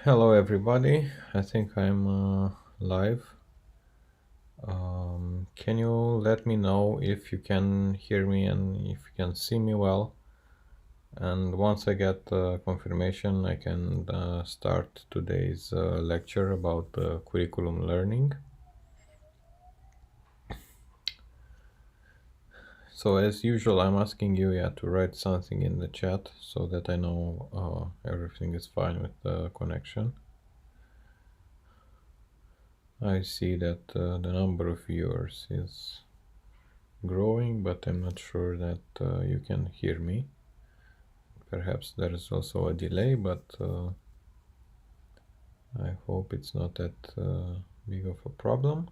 Hello everybody, I think I'm live. Can you let me know if you can hear me and if you can see me well? And once I get confirmation, I can start today's lecture about curriculum learning. So as usual, I'm asking you to write something in the chat so that I know everything is fine with the connection. I see that the number of viewers is growing, but I'm not sure that you can hear me. Perhaps there is also a delay, but I hope it's not that big of a problem.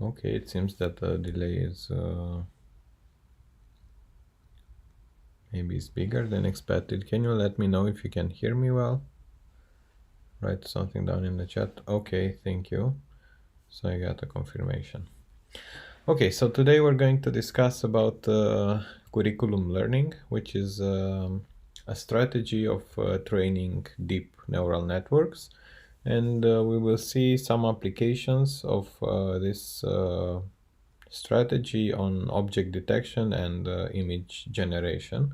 Okay, it seems that the delay is maybe it's bigger than expected. Can you let me know if you can hear me well? Write something down in the chat. Okay, thank you. So I got a confirmation. Okay, so today we're going to discuss about curriculum learning, which is a strategy of training deep neural networks. And we will see some applications of this strategy on object detection and image generation.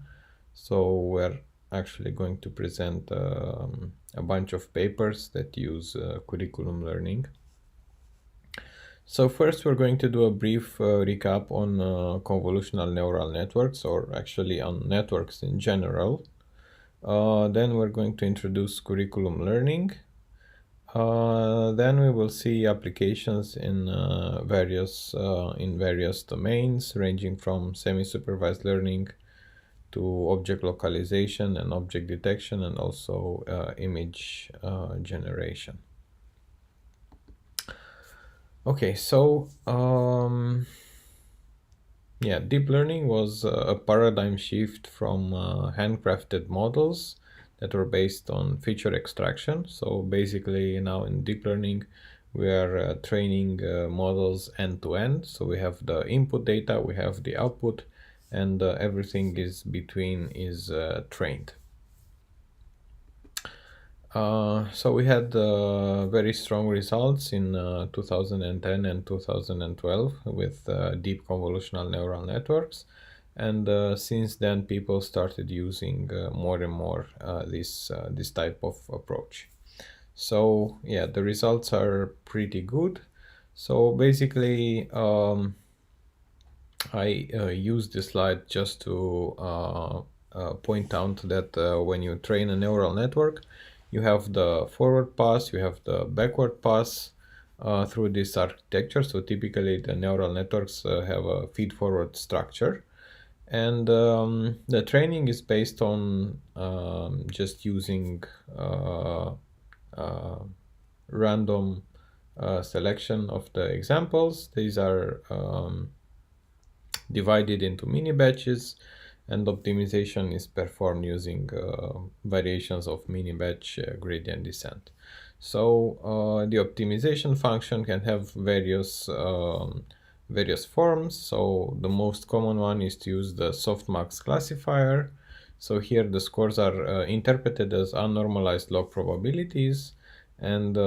So we're actually going to present a bunch of papers that use curriculum learning. So first we're going to do a brief recap on convolutional neural networks, or actually on networks in general. Then we're going to introduce curriculum learning. Then we will see applications in various domains, ranging from semi-supervised learning to object localization and object detection, and also image generation. Okay, so deep learning was a paradigm shift from handcrafted models that were based on feature extraction. So basically now in deep learning, we are training models end to end. So we have the input data, we have the output, and everything is between is trained. So we had very strong results in 2010 and 2012 with deep convolutional neural networks. And since then, people started using more and more this type of approach. So yeah, the results are pretty good. So basically, I use this slide just to point out that when you train a neural network, you have the forward pass, you have the backward pass through this architecture. So typically the neural networks have a feed-forward structure. And the training is based on just using random selection of the examples. These are divided into mini batches, and optimization is performed using variations of mini batch gradient descent. So the optimization function can have various forms. So the most common one is to use the softmax classifier. So here the scores are interpreted as unnormalized log probabilities, and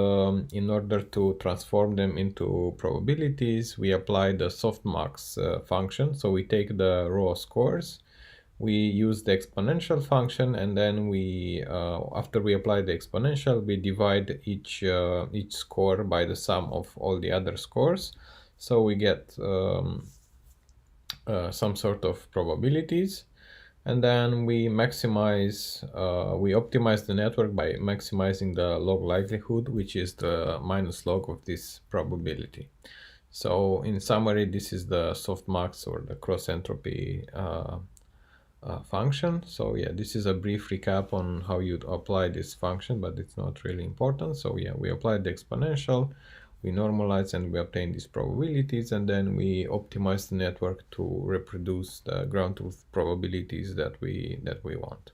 in order to transform them into probabilities, we apply the softmax function. So we take the raw scores, we use the exponential function, and then we after we apply the exponential, we divide each score by the sum of all the other scores. So we get some sort of probabilities. And then we optimize the network by maximizing the log likelihood, which is the minus log of this probability. So in summary, this is the softmax or the cross entropy function. So yeah, this is a brief recap on how you'd apply this function, but it's not really important. So yeah, we apply the exponential, we normalize, and we obtain these probabilities, and then we optimize the network to reproduce the ground truth probabilities that we want.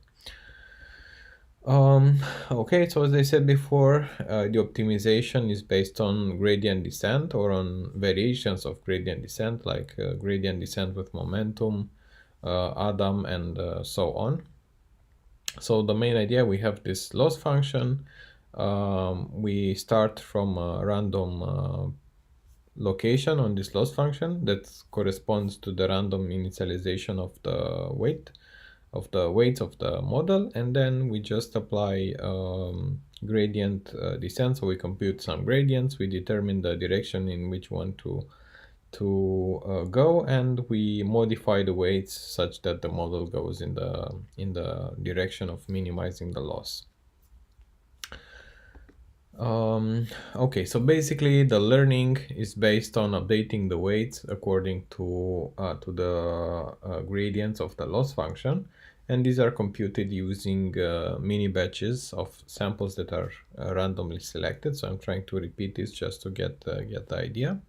Okay, so as I said before, the optimization is based on gradient descent or on variations of gradient descent, like gradient descent with momentum, Adam, and so on. So the main idea, we have this loss function. We start from a random location on this loss function that corresponds to the random initialization of the weights of the model, and then we just apply gradient descent. So we compute some gradients, we determine the direction in which one to go, and we modify the weights such that the model goes in the direction of minimizing the loss. Okay, so basically the learning is based on updating the weights according to the gradients of the loss function, and these are computed using mini batches of samples that are randomly selected. So I'm trying to repeat this just to get the idea.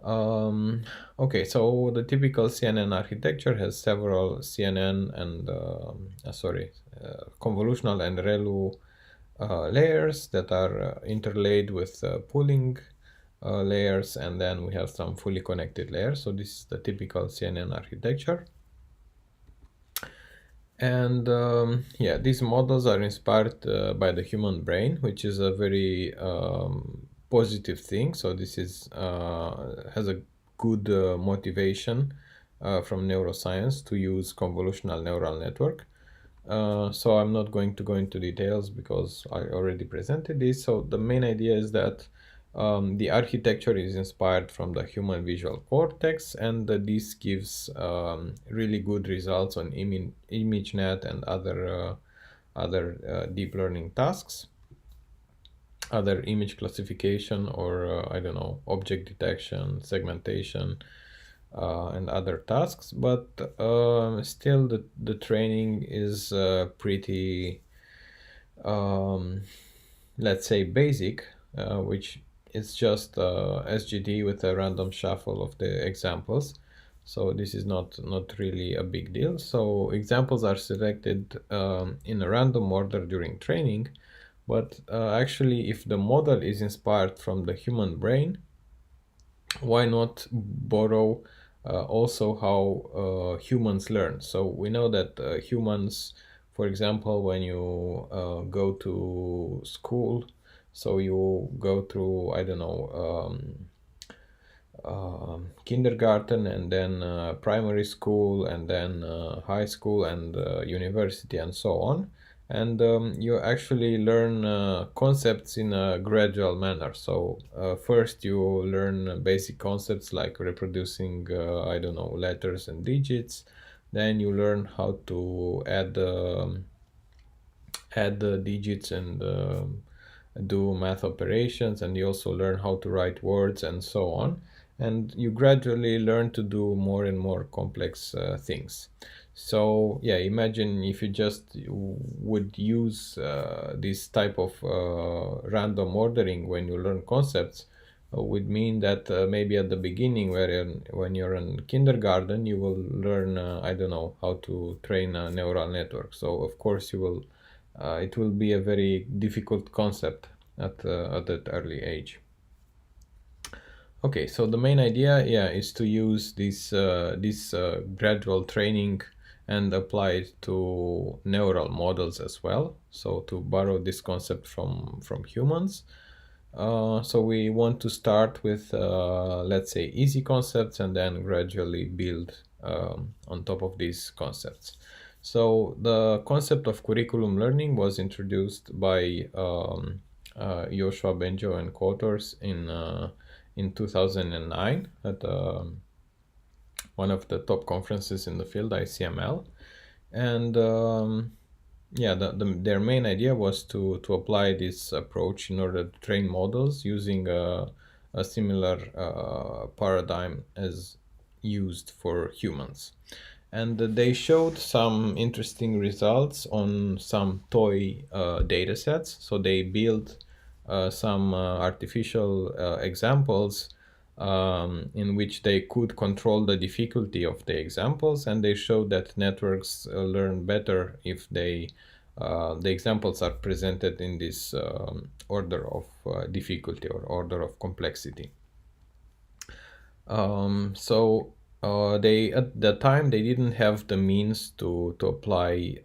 Okay, so the typical CNN architecture has several CNN and convolutional and ReLU layers that are interlaid with pooling layers, and then we have some fully connected layers. So this is the typical CNN architecture. And yeah, these models are inspired by the human brain, which is a very positive thing. So this is has a good motivation from neuroscience to use convolutional neural network. So I'm not going to go into details because I already presented this. So the main idea is that the architecture is inspired from the human visual cortex, and this gives really good results on ImageNet and other deep learning tasks, other image classification, or I don't know, object detection, segmentation, and other tasks. But still the training is pretty, let's say, basic, which is just SGD with a random shuffle of the examples. So this is not really a big deal. So examples are selected in a random order during training, but actually if the model is inspired from the human brain, why not borrow also how humans learn? So we know that humans, for example, when you go to school, so you go through, I don't know, kindergarten, and then primary school, and then high school, and university, and so on. And you actually learn concepts in a gradual manner. So first you learn basic concepts like reproducing, I don't know, letters and digits. Then you learn how to add the digits and do math operations, and you also learn how to write words and so on. And you gradually learn to do more and more complex things. So yeah, imagine if you just would use this type of random ordering when you learn concepts, would mean that maybe at the beginning, when you're in kindergarten, you will learn, I don't know, how to train a neural network. So of course you will, it will be a very difficult concept at that early age. Okay, so the main idea, yeah, is to use this gradual training and apply it to neural models as well. So to borrow this concept from humans. So we want to start with, let's say, easy concepts, and then gradually build on top of these concepts. So the concept of curriculum learning was introduced by Joshua Bengio and co-authors in 2009 at one of the top conferences in the field, ICML. And yeah, their main idea was to apply this approach in order to train models using a similar paradigm as used for humans. And they showed some interesting results on some toy data sets. So they built some artificial examples in which they could control the difficulty of the examples, and they showed that networks learn better if the examples are presented in this order of difficulty or order of complexity. So they at the time they didn't have the means to apply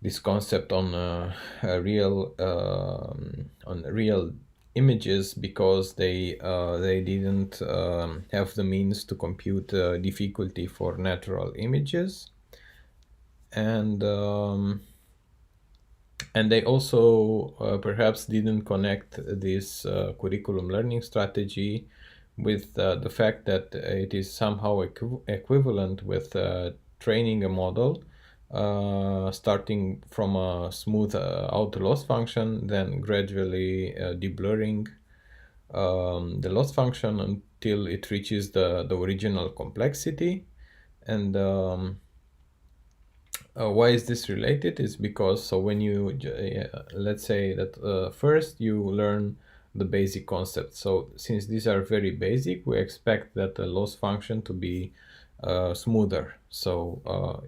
this concept on on real images, because they didn't have the means to compute difficulty for natural images, and they also perhaps didn't connect this curriculum learning strategy with the fact that it is somehow equivalent with training a model, starting from a smooth out loss function, then gradually deblurring the loss function until it reaches the original complexity. And why is this related? Is because, so when you let's say that first you learn the basic concepts. So since these are very basic, we expect that the loss function to be smoother. So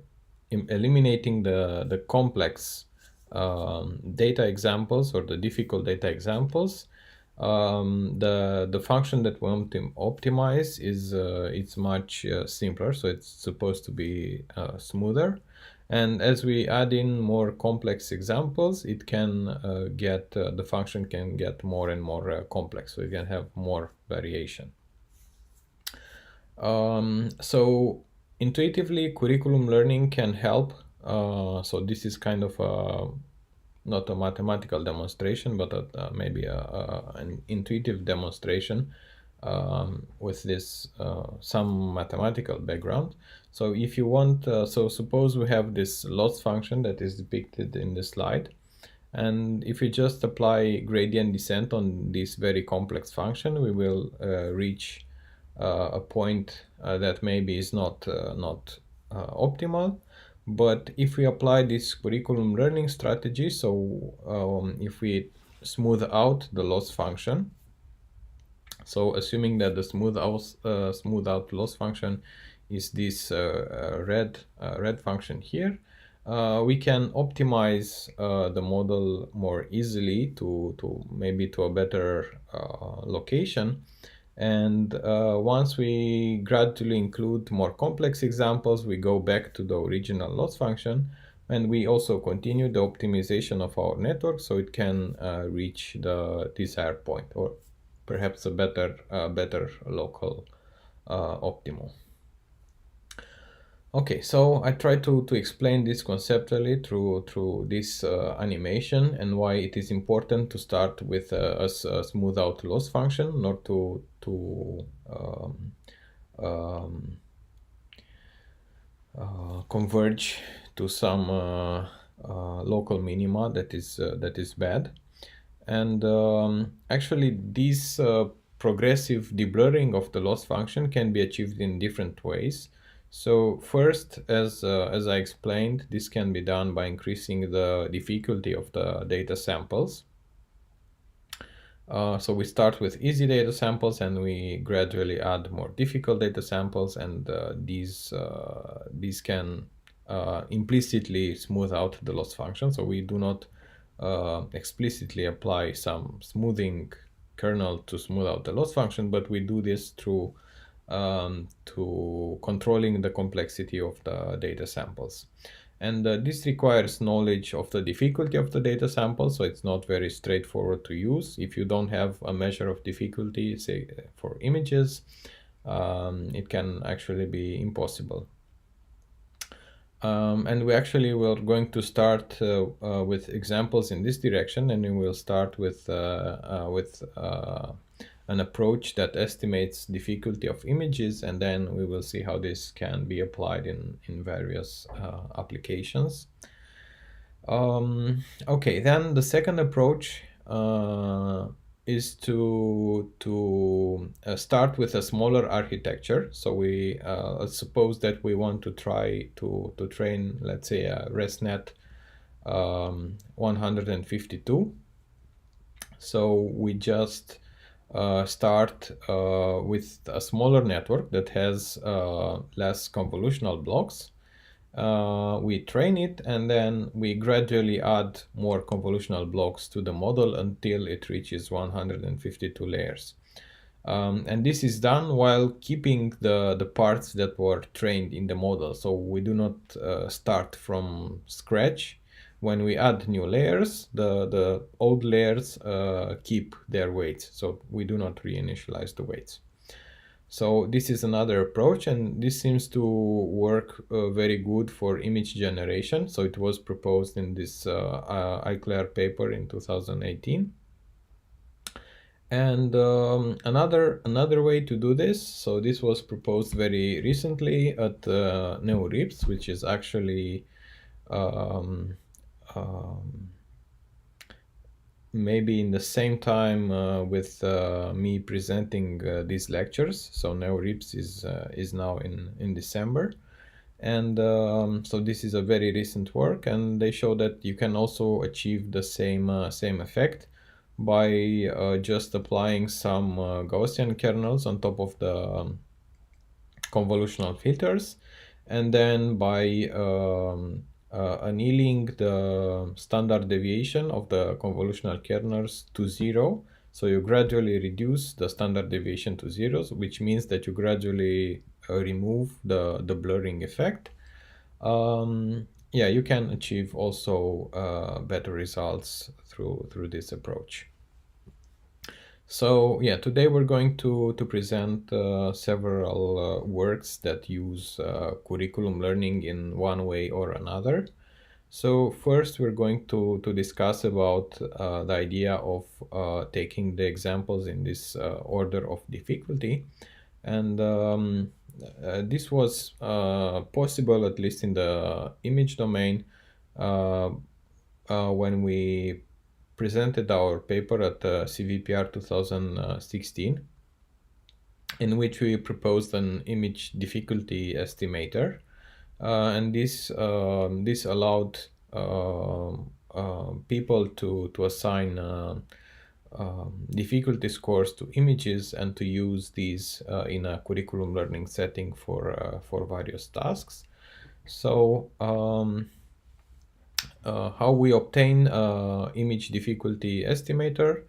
eliminating the complex data examples or the difficult data examples, the function that we want to optimize is it's much simpler. So it's supposed to be smoother. And as we add in more complex examples, it can the function can get more and more complex, so you can have more variation. So intuitively, curriculum learning can help. So this is kind of not a mathematical demonstration, but maybe an intuitive demonstration with this some mathematical background. So if you want, so suppose we have this loss function that is depicted in the slide, and if we just apply gradient descent on this very complex function, we will reach a point that maybe is not optimal. But if we apply this curriculum learning strategy, so if we smooth out the loss function, so assuming that the smooth out loss function is this red function here, we can optimize the model more easily to maybe to a better location. And once we gradually include more complex examples, we go back to the original loss function, and we also continue the optimization of our network so it can reach the desired point, or perhaps a better local optimal. Okay, so I try to explain this conceptually through this animation, and why it is important to start with a smooth out loss function, not to converge to some local minima that is bad. And actually, this progressive deblurring of the loss function can be achieved in different ways. So first, as I explained, this can be done by increasing the difficulty of the data samples. So we start with easy data samples, and we gradually add more difficult data samples, and these can implicitly smooth out the loss function. So we do not explicitly apply some smoothing kernel to smooth out the loss function, but we do this through to controlling the complexity of the data samples. And this requires knowledge of the difficulty of the data sample, so it's not very straightforward to use. If you don't have a measure of difficulty, say for images, it can actually be impossible. And we actually were going to start with examples in this direction, and we will start with an approach that estimates difficulty of images, and then we will see how this can be applied in various applications. Okay, then the second approach is to start with a smaller architecture. So we suppose that we want to try to train, let's say, a ResNet 152. So we just start with a smaller network that has less convolutional blocks. We train it, and then we gradually add more convolutional blocks to the model until it reaches 152 layers. And this is done while keeping the parts that were trained in the model. So we do not start from scratch. When we add new layers, the old layers keep their weights. So we do not reinitialize the weights. So this is another approach, and this seems to work very good for image generation. So it was proposed in this iClair paper in 2018. And another way to do this, so this was proposed very recently at NeoRIPS, which is actually um, um, maybe in the same time with me presenting these lectures. So NeoRIPS is now in December. And so this is a very recent work, and they show that you can also achieve the same effect by just applying some Gaussian kernels on top of the convolutional filters, and then by annealing the standard deviation of the convolutional kernels to 0. So you gradually reduce the standard deviation to 0, which means that you gradually remove the blurring effect. Yeah, you can achieve also better results through this approach. So yeah, today we're going to present several works that use curriculum learning in one way or another. So first we're going to discuss about the idea of taking the examples in this order of difficulty. And this was possible, at least in the image domain, when we presented our paper at CVPR 2016, in which we proposed an image difficulty estimator, and this allowed people to assign difficulty scores to images and to use these in a curriculum learning setting for various tasks. So how we obtain image difficulty estimator.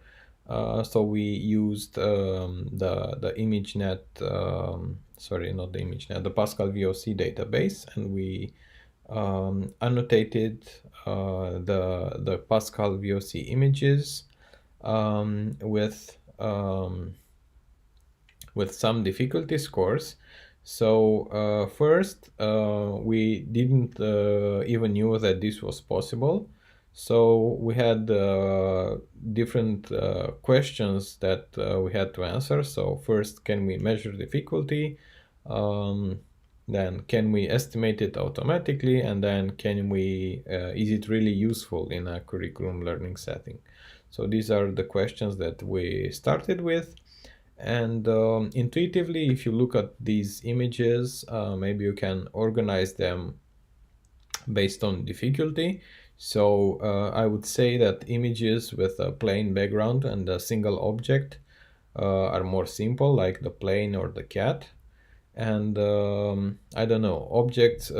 So we used the ImageNet, sorry, not the ImageNet, the Pascal VOC database, and we annotated the Pascal VOC images with some difficulty scores. So first, we didn't even knew that this was possible. So we had different questions that we had to answer. So first, can we measure difficulty? Then can we estimate it automatically? And then can we, is it really useful in a curriculum learning setting? So these are the questions that we started with. And intuitively, if you look at these images, maybe you can organize them based on difficulty. So I would say that images with a plain background and a single object are more simple, like the plane or the cat. And I don't know, objects,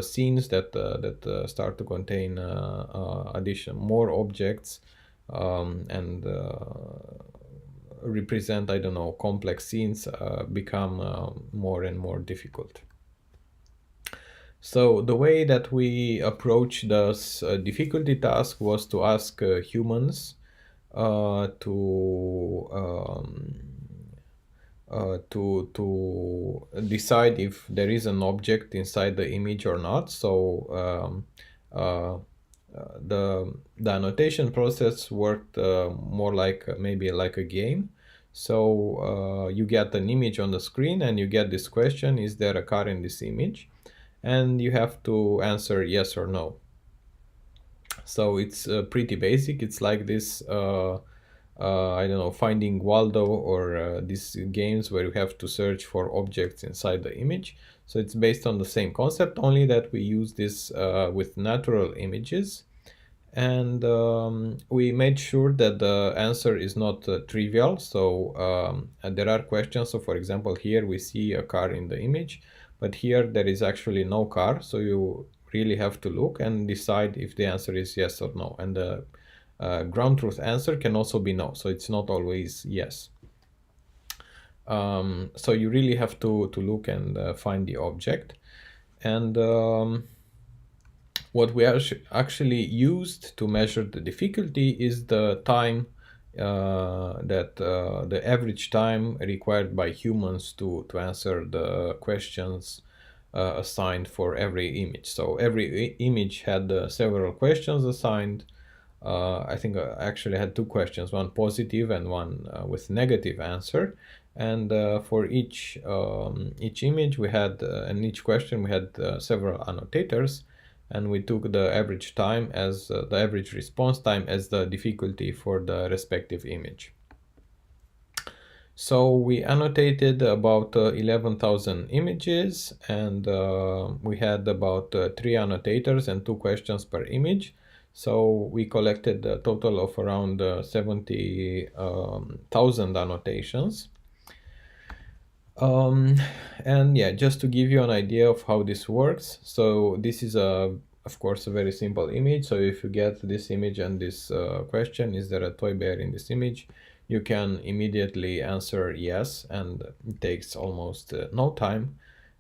scenes that start to contain more objects and represent, I don't know, complex scenes become more and more difficult. So the way that we approach this difficulty task was to ask humans to decide if there is an object inside the image or not. So the annotation process worked more like maybe like a game. So you get an image on the screen and you get this question: is there a car in this image? And you have to answer yes or no. So it's pretty basic. It's like this I don't know, Finding Waldo, or these games where you have to search for objects inside the image. So it's based on the same concept, only that we use this with natural images. And we made sure that the answer is not trivial. So there are questions. So for example, here we see a car in the image, but here there is actually no car. So you really have to look and decide if the answer is yes or no. And the ground truth answer can also be no. So it's not always yes. So you really have to look and find the object. And what we actually used to measure the difficulty is the time the average time required by humans to answer the questions assigned for every image. So every image had several questions assigned. I think I actually had two questions, one positive and one with negative answer. And for each image we had, and each question we had several annotators, and we took the average time as the average response time as the difficulty for the respective image. So we annotated about 11,000 images, and we had about 3 annotators and 2 questions per image. So we collected a total of around 70,000 annotations. And yeah, just to give you an idea of how this works. So this is of course, a very simple image. So if you get this image and this question, is there a toy bear in this image? You can immediately answer yes, and it takes almost no time.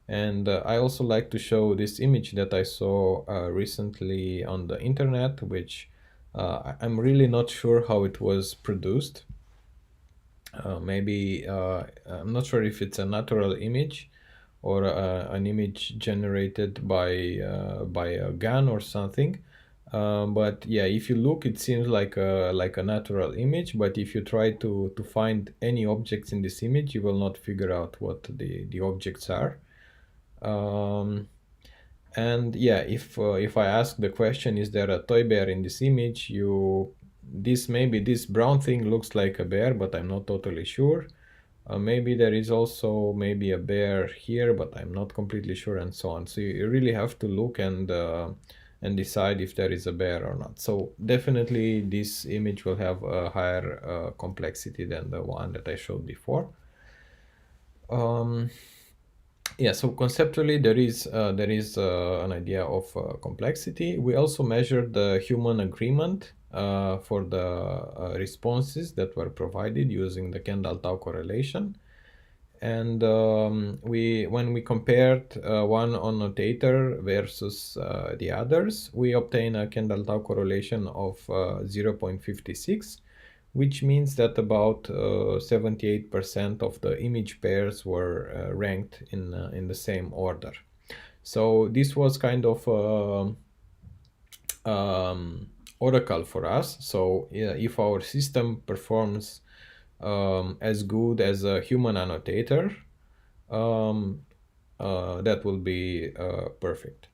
And I also like to show this image that I saw recently on the internet, which I'm really not sure how it was produced. Maybe I'm not sure if it's a natural image or an image generated by a gun or something. But yeah, if you look, it seems like a natural image. But if you try to find any objects in this image, you will not figure out what the objects are. And yeah, if I ask the question, is there a toy bear in this image, maybe this brown thing looks like a bear, but I'm not totally sure. Maybe there is also maybe a bear here, but I'm not completely sure, and so on. So you really have to look and decide if there is a bear or not. So definitely this image will have a higher complexity than the one that I showed before. Yeah, so conceptually there is an idea of complexity. We also measured the human agreement for the responses that were provided using the Kendall-Tau correlation. And when we compared one annotator versus the others, we obtain a Kendall-Tau correlation of 0.56, which means that about 78% of the image pairs were ranked in the same order. So this was kind of oracle for us. So if our system performs as good as a human annotator, that will be perfect.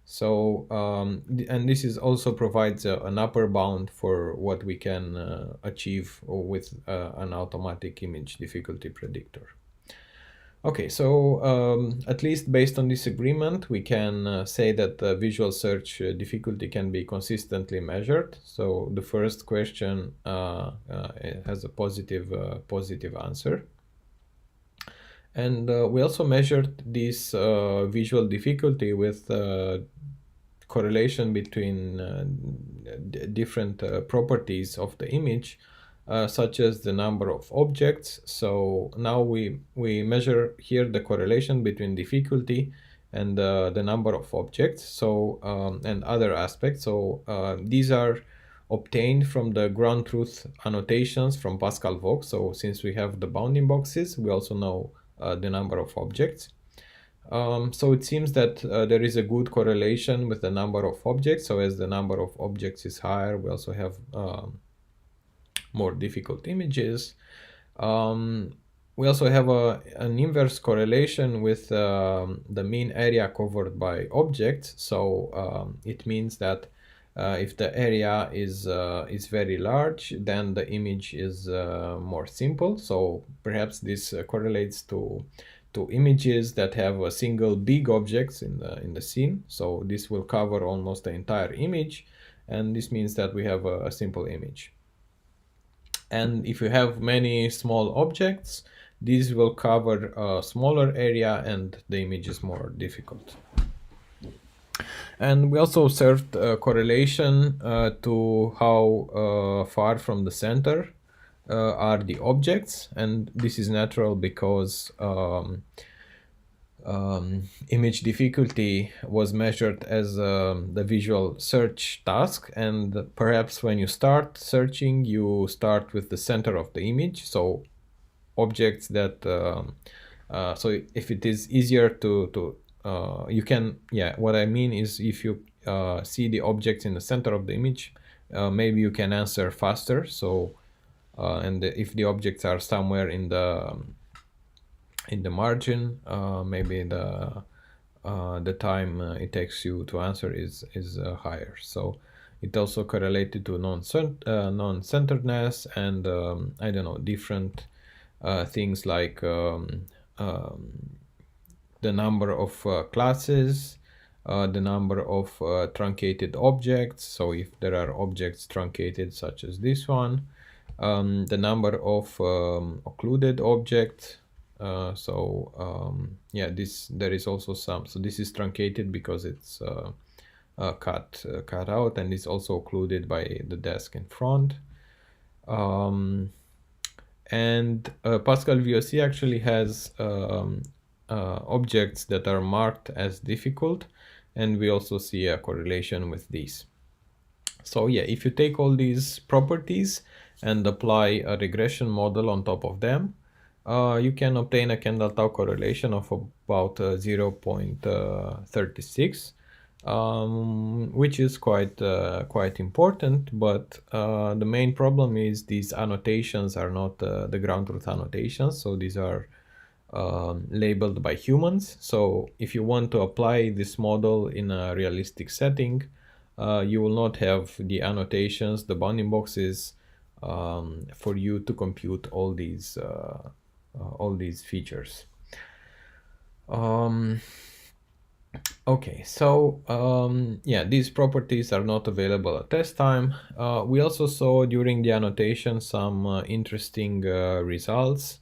So and this is also provides an upper bound for what we can achieve with an automatic image difficulty predictor. Okay, so at least based on this agreement, we can say that the visual search difficulty can be consistently measured. So the first question has a positive answer. And we also measured this visual difficulty with correlation between different properties of the image, such as the number of objects. So now we measure here the correlation between difficulty and the number of objects, so and other aspects. So these are obtained from the ground truth annotations from Pascal-Vogt. So since we have the bounding boxes, we also know the number of objects. So it seems that there is a good correlation with the number of objects. So as the number of objects is higher, we also have more difficult images. We also have an inverse correlation with the mean area covered by objects. So it means that if the area is very large, then the image is more simple. So perhaps this correlates to images that have a single big objects in the scene. So this will cover almost the entire image, and this means that we have a simple image. And if you have many small objects, these will cover a smaller area and the image is more difficult. And we also observed a correlation to how far from the center are the objects, and this is natural because image difficulty was measured as the visual search task, and perhaps when you start searching you start with the center of the image, so objects that so if it is easier to you can, yeah, what I mean is if you see the objects in the center of the image, maybe you can answer faster. So and if the objects are somewhere in the margin, maybe the time it takes you to answer is higher. So it also correlated to non-centeredness and I don't know, different things like the number of classes, the number of truncated objects. So if there are objects truncated such as this one, the number of occluded objects. Yeah, there is also some. So this is truncated because it's cut out, and is also occluded by the desk in front. And Pascal VOC actually has objects that are marked as difficult, and we also see a correlation with these. So yeah, if you take all these properties and apply a regression model on top of them, you can obtain a Kendall-Tau correlation of about 0.36, which is quite important. But the main problem is these annotations are not the ground truth annotations, so these are labeled by humans. So if you want to apply this model in a realistic setting, you will not have the annotations, the bounding boxes, for you to compute all these features. Okay, so yeah, these properties are not available at test time. We also saw during the annotation some interesting results,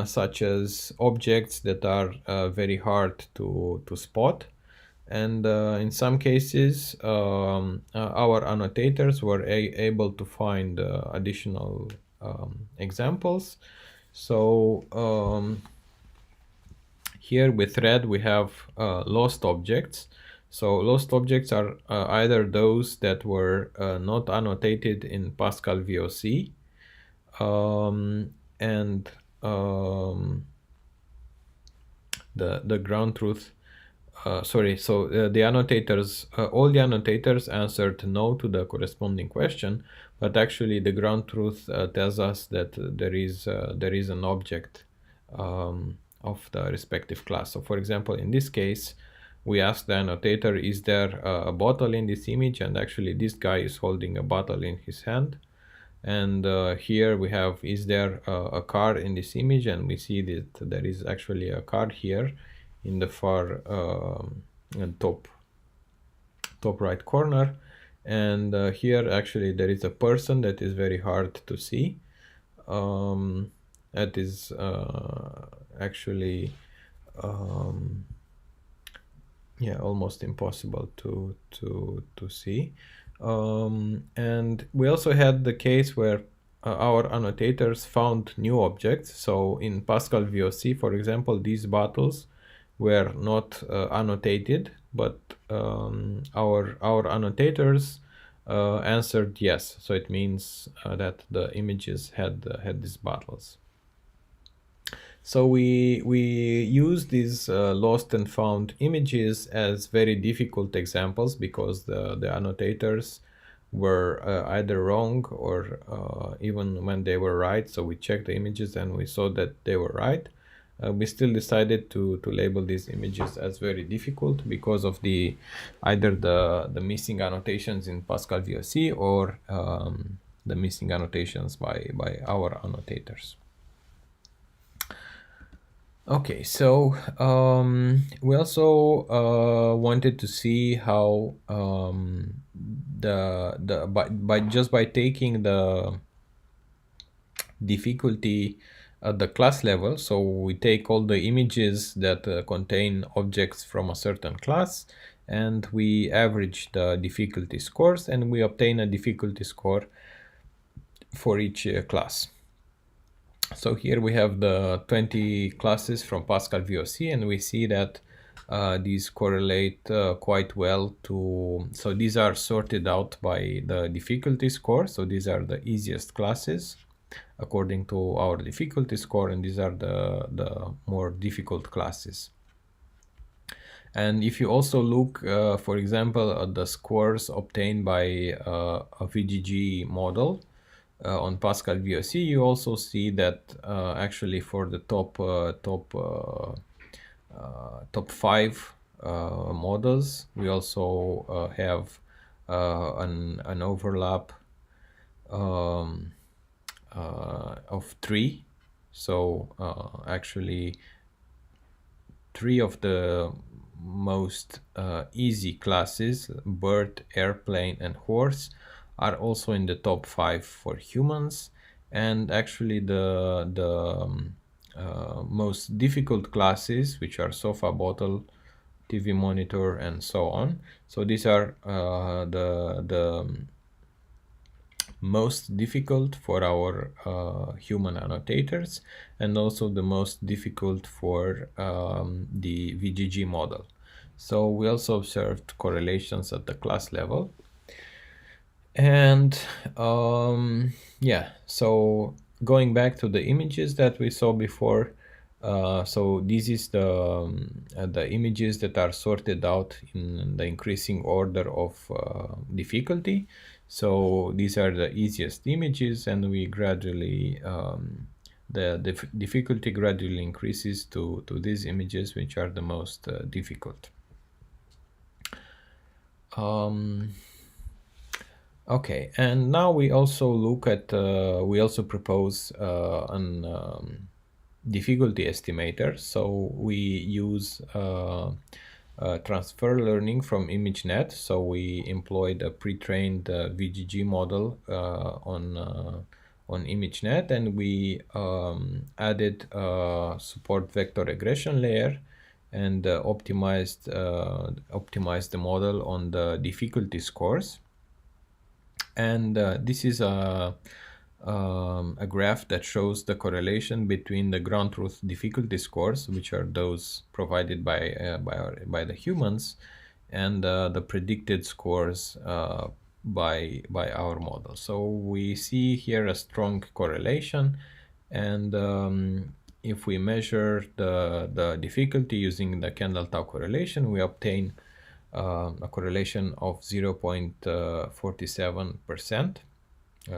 such as objects that are very hard to spot. And in some cases, our annotators were able to find additional examples. So here with red we have lost objects. So lost objects are either those that were not annotated in Pascal VOC, and the ground truth. The annotators, all the annotators answered no to the corresponding question, but actually the ground truth tells us that there is an object of the respective class. So for example, in this case, we asked the annotator, is there a bottle in this image? And actually this guy is holding a bottle in his hand. And here we have, is there a car in this image? And we see that there is actually a car here in the far top right corner. And here actually there is a person that is very hard to see. That is actually yeah, almost impossible to see. And we also had the case where our annotators found new objects. So in Pascal VOC, for example, these bottles were not annotated, but our annotators answered yes. So it means that the images had these bottles. So we use these lost and found images as very difficult examples because the annotators were either wrong or even when they were right. So we checked the images and we saw that they were right. We still decided to label these images as very difficult because of either the missing annotations in Pascal VOC or the missing annotations by our annotators. Okay, so we also wanted to see how by taking the difficulty at the class level. So we take all the images that contain objects from a certain class, and we average the difficulty scores, and we obtain a difficulty score for each class. So here we have the 20 classes from Pascal VOC, and we see that these correlate quite well to, so these are sorted out by the difficulty score. So these are the easiest classes according to our difficulty score, and these are the more difficult classes. And if you also look, for example, at the scores obtained by a VGG model on Pascal VOC, you also see that actually for the top 5 models, we also have an overlap of 3. So actually 3 of the most easy classes, bird, airplane, and horse, are also in the top 5 for humans. And actually the most difficult classes, which are sofa, bottle, TV monitor, and so on. So these are the most difficult for our human annotators, and also the most difficult for the VGG model. So we also observed correlations at the class level. And yeah, so going back to the images that we saw before, so this is the images that are sorted out in the increasing order of difficulty. So these are the easiest images, and we gradually the difficulty gradually increases to these images, which are the most difficult. Okay, and now we also look at, we also propose an difficulty estimator. So we use transfer learning from ImageNet. So we employed a pre-trained VGG model on ImageNet, and we added a support vector regression layer and optimized the model on the difficulty scores. And this is a graph that shows the correlation between the ground truth difficulty scores, which are those provided by the humans, and the predicted scores by our model. So we see here a strong correlation, and if we measure the difficulty using the Kendall-Tau correlation, we obtain a correlation of 0.47%.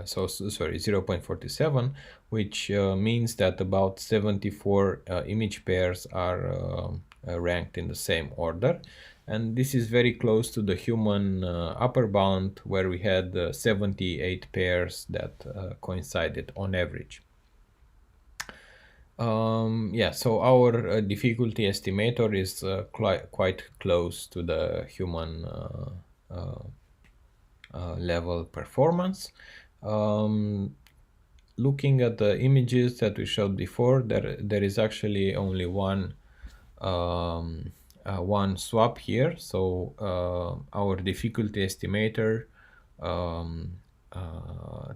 Sorry, 0.47, which means that about 74 image pairs are ranked in the same order. And this is very close to the human upper bound, where we had 78 pairs that coincided on average. Yeah, so our difficulty estimator is quite close to the human level performance. Looking at the images that we showed before, there is actually only one swap here. So our difficulty estimator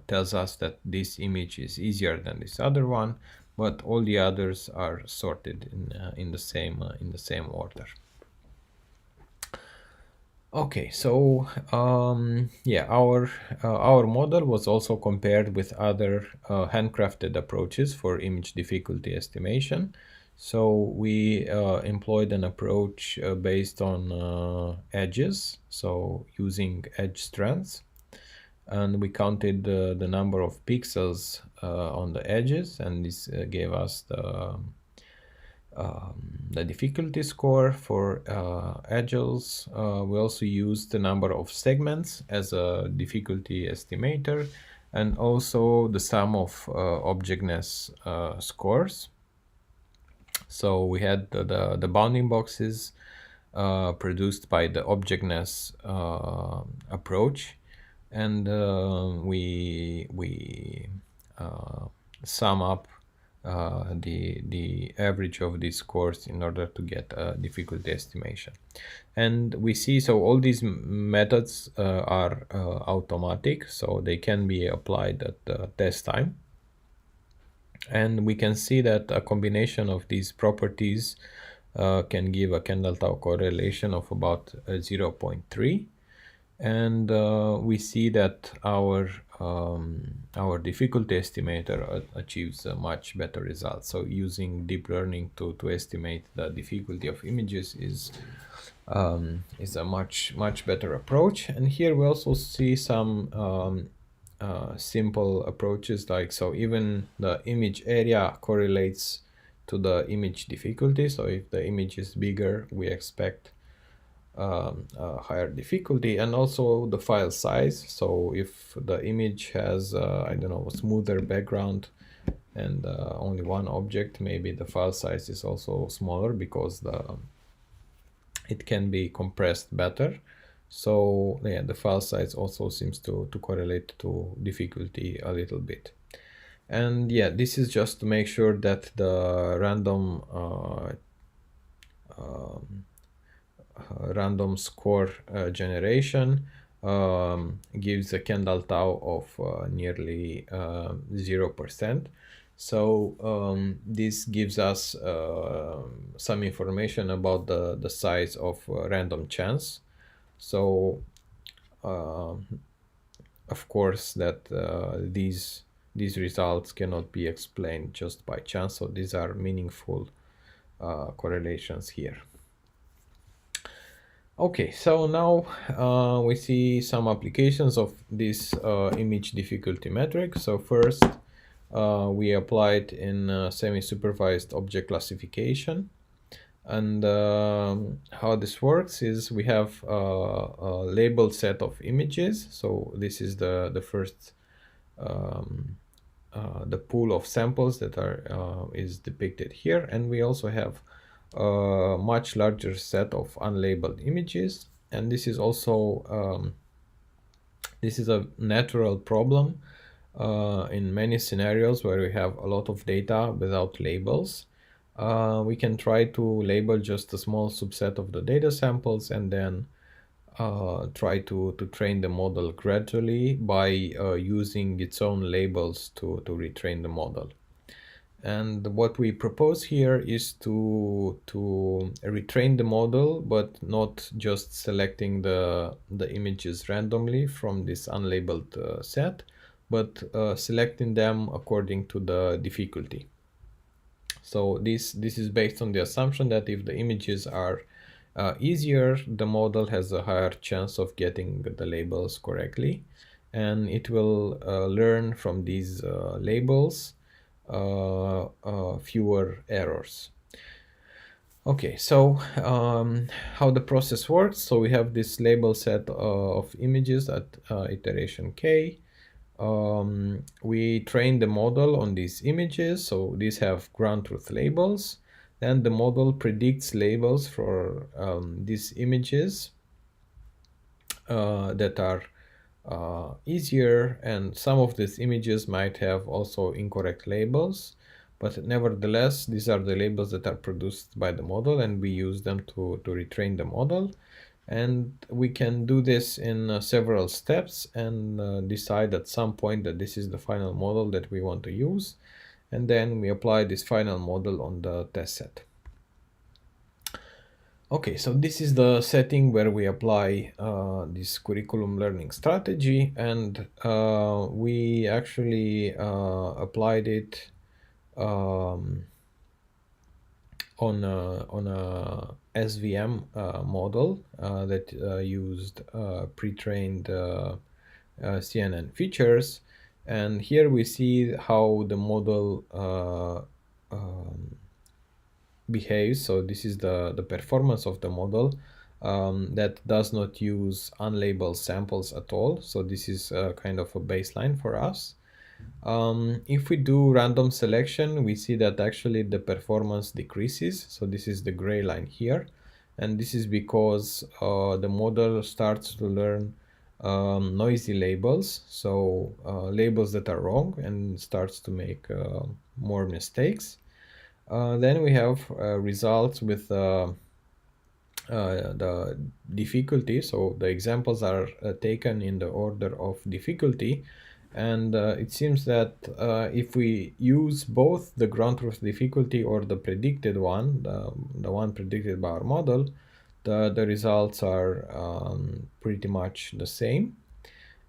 tells us that this image is easier than this other one, but all the others are sorted in the same order. Okay, so yeah, our model was also compared with other handcrafted approaches for image difficulty estimation. So we employed an approach based on edges, so using edge strengths, and we counted the number of pixels on the edges, and this gave us the difficulty score for edges. We also used the number of segments as a difficulty estimator, and also the sum of objectness scores. So we had the bounding boxes produced by the objectness approach, and we sum up the average of these scores in order to get a difficulty estimation. And we see, so all these methods are automatic, so they can be applied at the test time. And we can see that a combination of these properties can give a Kendall-Tau correlation of about 0.3. And we see that our difficulty estimator achieves a much better result. So using deep learning to estimate the difficulty of images is a much better approach. And here we also see some simple approaches, like, so even the image area correlates to the image difficulty. So if the image is bigger, we expect a higher difficulty, and also the file size. So if the image has I don't know, a smoother background and only one object, maybe the file size is also smaller because it can be compressed better. So yeah, the file size also seems to correlate to difficulty a little bit. And yeah, this is just to make sure that the random score generation gives a Kendall-Tau of nearly 0%. So this gives us some information about the size of random chance. So of course that these results cannot be explained just by chance, so these are meaningful correlations here. Okay, so now we see some applications of this image difficulty metric. So first, we applied in semi-supervised object classification. And how this works is we have a labeled set of images. So this is the first, the pool of samples that is depicted here. And we also have a much larger set of unlabeled images. And this is also this is a natural problem in many scenarios where we have a lot of data without labels. We can try to label just a small subset of the data samples and then try to train the model gradually by using its own labels to retrain the model. And what we propose here is to retrain the model, but not just selecting the images randomly from this unlabeled set, but selecting them according to the difficulty. So this is based on the assumption that if the images are easier, the model has a higher chance of getting the labels correctly, and it will learn from these labels fewer errors. Okay, so how the process works. So we have this label set of images at iteration k. We train the model on these images, so these have ground truth labels. Then the model predicts labels for these images that are easier, and some of these images might have also incorrect labels, but nevertheless these are the labels that are produced by the model, and we use them to retrain the model. And we can do this in several steps and decide at some point that this is the final model that we want to use, and then we apply this final model on the test set. Okay, so this is the setting where we apply this curriculum learning strategy, and we actually applied it on a SVM model that used pre-trained CNN features. And here we see how the model behaves. So this is the performance of the model that does not use unlabeled samples at all. So this is kind of a baseline for us. If we do random selection, we see that actually the performance decreases. So this is the gray line here. And this is because the model starts to learn noisy labels, so labels that are wrong, and starts to make more mistakes. Then we have results with the difficulty, so the examples are taken in the order of difficulty, and it seems that if we use both the ground truth difficulty or the predicted one, the one predicted by our model, the results are pretty much the same.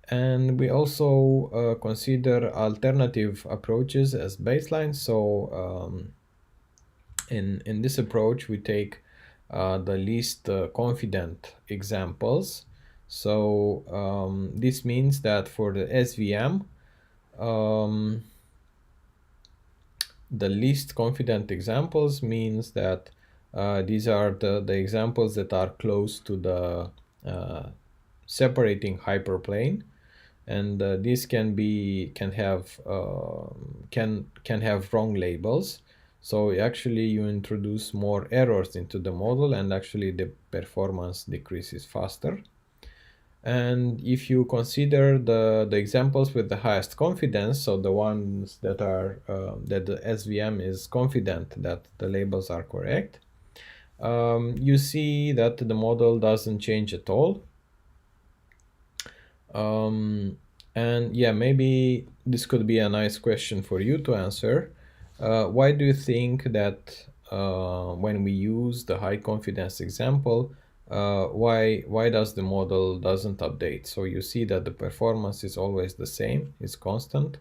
And we also consider alternative approaches as baseline. So in this approach, we take the least confident examples. So this means that for the SVM, the least confident examples means that these are the examples that are close to the separating hyperplane, and these can have wrong labels. So actually you introduce more errors into the model, and actually the performance decreases faster. And if you consider the examples with the highest confidence, so the ones that are that the SVM is confident that the labels are correct, you see that the model doesn't change at all. And yeah, maybe this could be a nice question for you to answer. Why do you think that when we use the high confidence example, why does the model doesn't update? So you see that the performance is always the same, it's constant.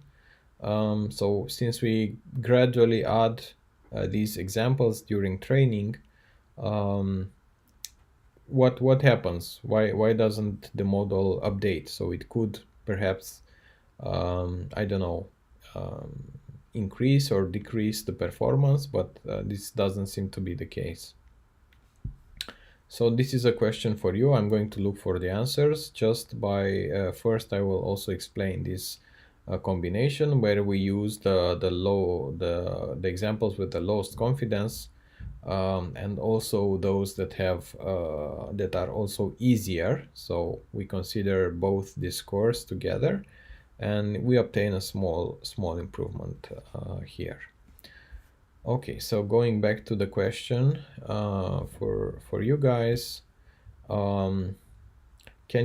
So since we gradually add these examples during training, what happens? Why doesn't the model update? So it could perhaps I don't know, increase or decrease the performance, but this doesn't seem to be the case. So this is a question for you. I'm going to look for the answers just by first I will also explain this combination where we use the examples with the lowest confidence, and also those that have that are also easier. So we consider both these scores together, and we obtain a small improvement here. Okay, so going back to the question for you guys, can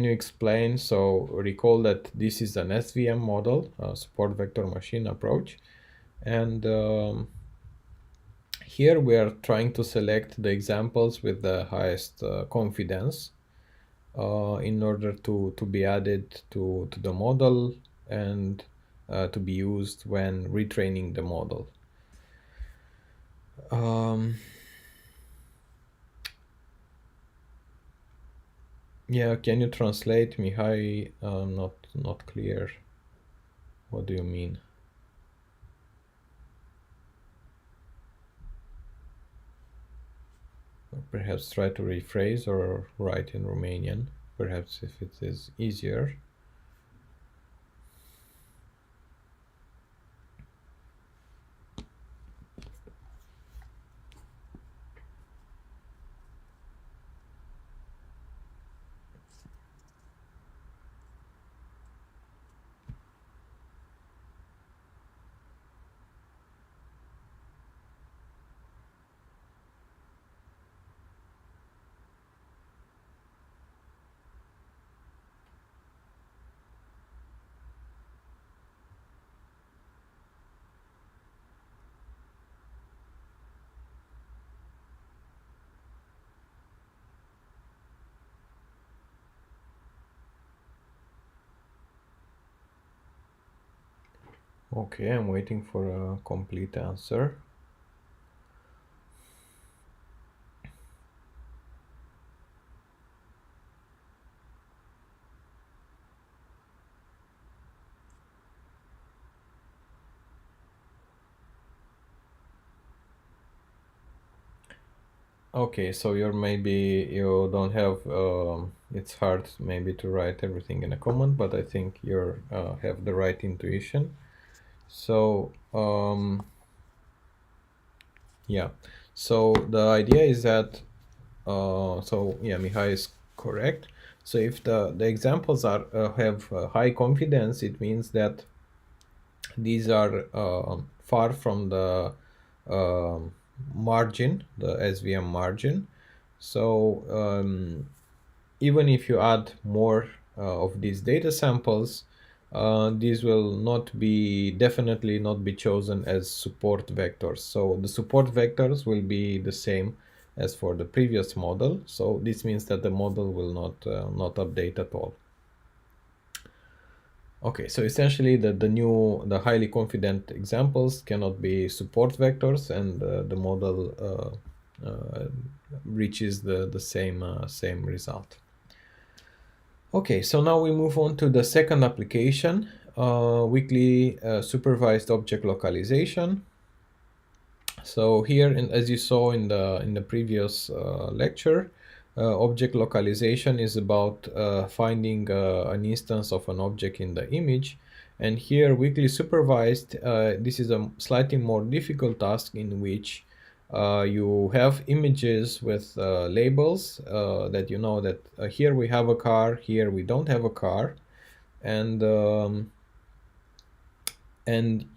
you explain? So recall that this is an SVM model, support vector machine approach, and here we are trying to select the examples with the highest confidence in order to be added to the model and to be used when retraining the model. Yeah, can you translate, Mihai? Not clear. What do you mean? Perhaps try to rephrase or write in Romanian, perhaps if it is easier. Okay, I'm waiting for a complete answer. Okay, so you don't have it's hard maybe to write everything in a comment, but I think you have the right intuition. So yeah, so the idea is that so yeah, Mihai is correct. So if the examples are have high confidence, it means that these are far from the margin, the SVM margin. So even if you add more of these data samples, these will definitely not be chosen as support vectors. So the support vectors will be the same as for the previous model. So this means that the model will not update at all. Okay, so essentially the highly confident examples cannot be support vectors, and the model reaches the same result. Okay, so now we move on to the second application, weakly supervised object localization. So here, as you saw in the previous lecture, object localization is about finding an instance of an object in the image. And here, weakly supervised, this is a slightly more difficult task in which you have images with labels that you know that here we have a car, here we don't have a car, and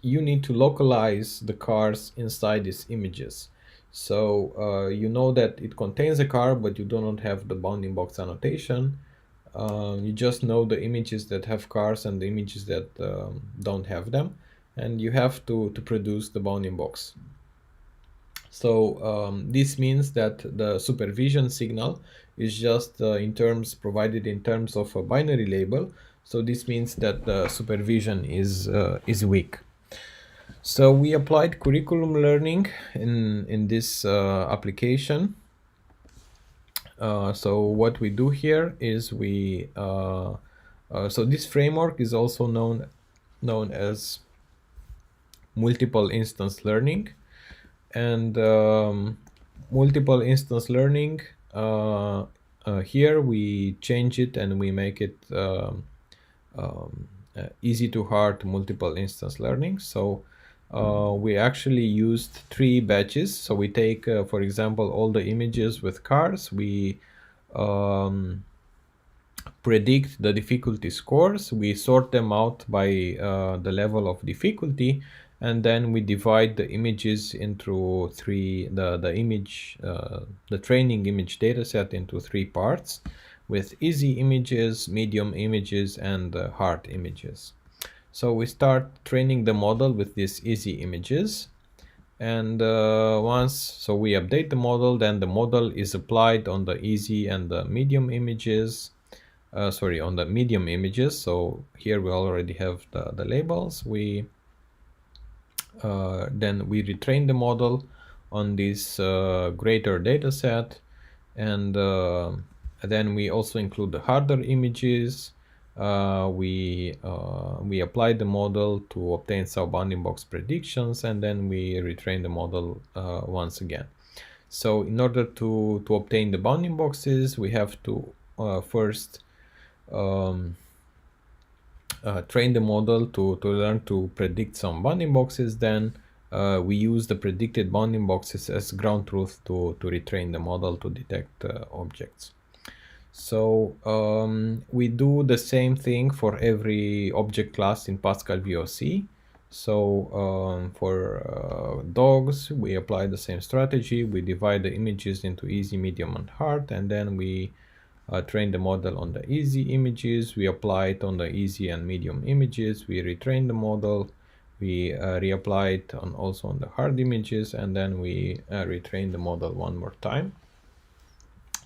you need to localize the cars inside these images. So you know that it contains a car, but you do not have the bounding box annotation. You just know the images that have cars and the images that don't have them, and you have to produce the bounding box. So this means that the supervision signal is just provided in terms of a binary label. So this means that the supervision is weak. So we applied curriculum learning in this application. So what we do here is so this framework is also known as multiple instance learning. And multiple instance learning, here we change it and we make it easy to hard multiple instance learning. So we actually used 3 batches. So we take, for example, all the images with cars. We predict the difficulty scores. We sort them out by the level of difficulty, and then we divide the images into 3. The training image dataset into 3 parts, with easy images, medium images, and hard images. So we start training the model with these easy images, and so we update the model, then the model is applied on the easy and the medium images. On the medium images. So here we already have the labels. Then we retrain the model on this greater data set, and then we also include the harder images. We apply the model to obtain sub-bounding box predictions, and then we retrain the model once again. So in order to obtain the bounding boxes, we have to first train the model to learn to predict some bounding boxes. Then we use the predicted bounding boxes as ground truth to retrain the model to detect objects. So we do the same thing for every object class in Pascal VOC. So for dogs, we apply the same strategy. We divide the images into easy, medium, and hard, and then we train the model on the easy images. We apply it on the easy and medium images. We retrain the model. We reapply it also on the hard images, and then we retrain the model one more time.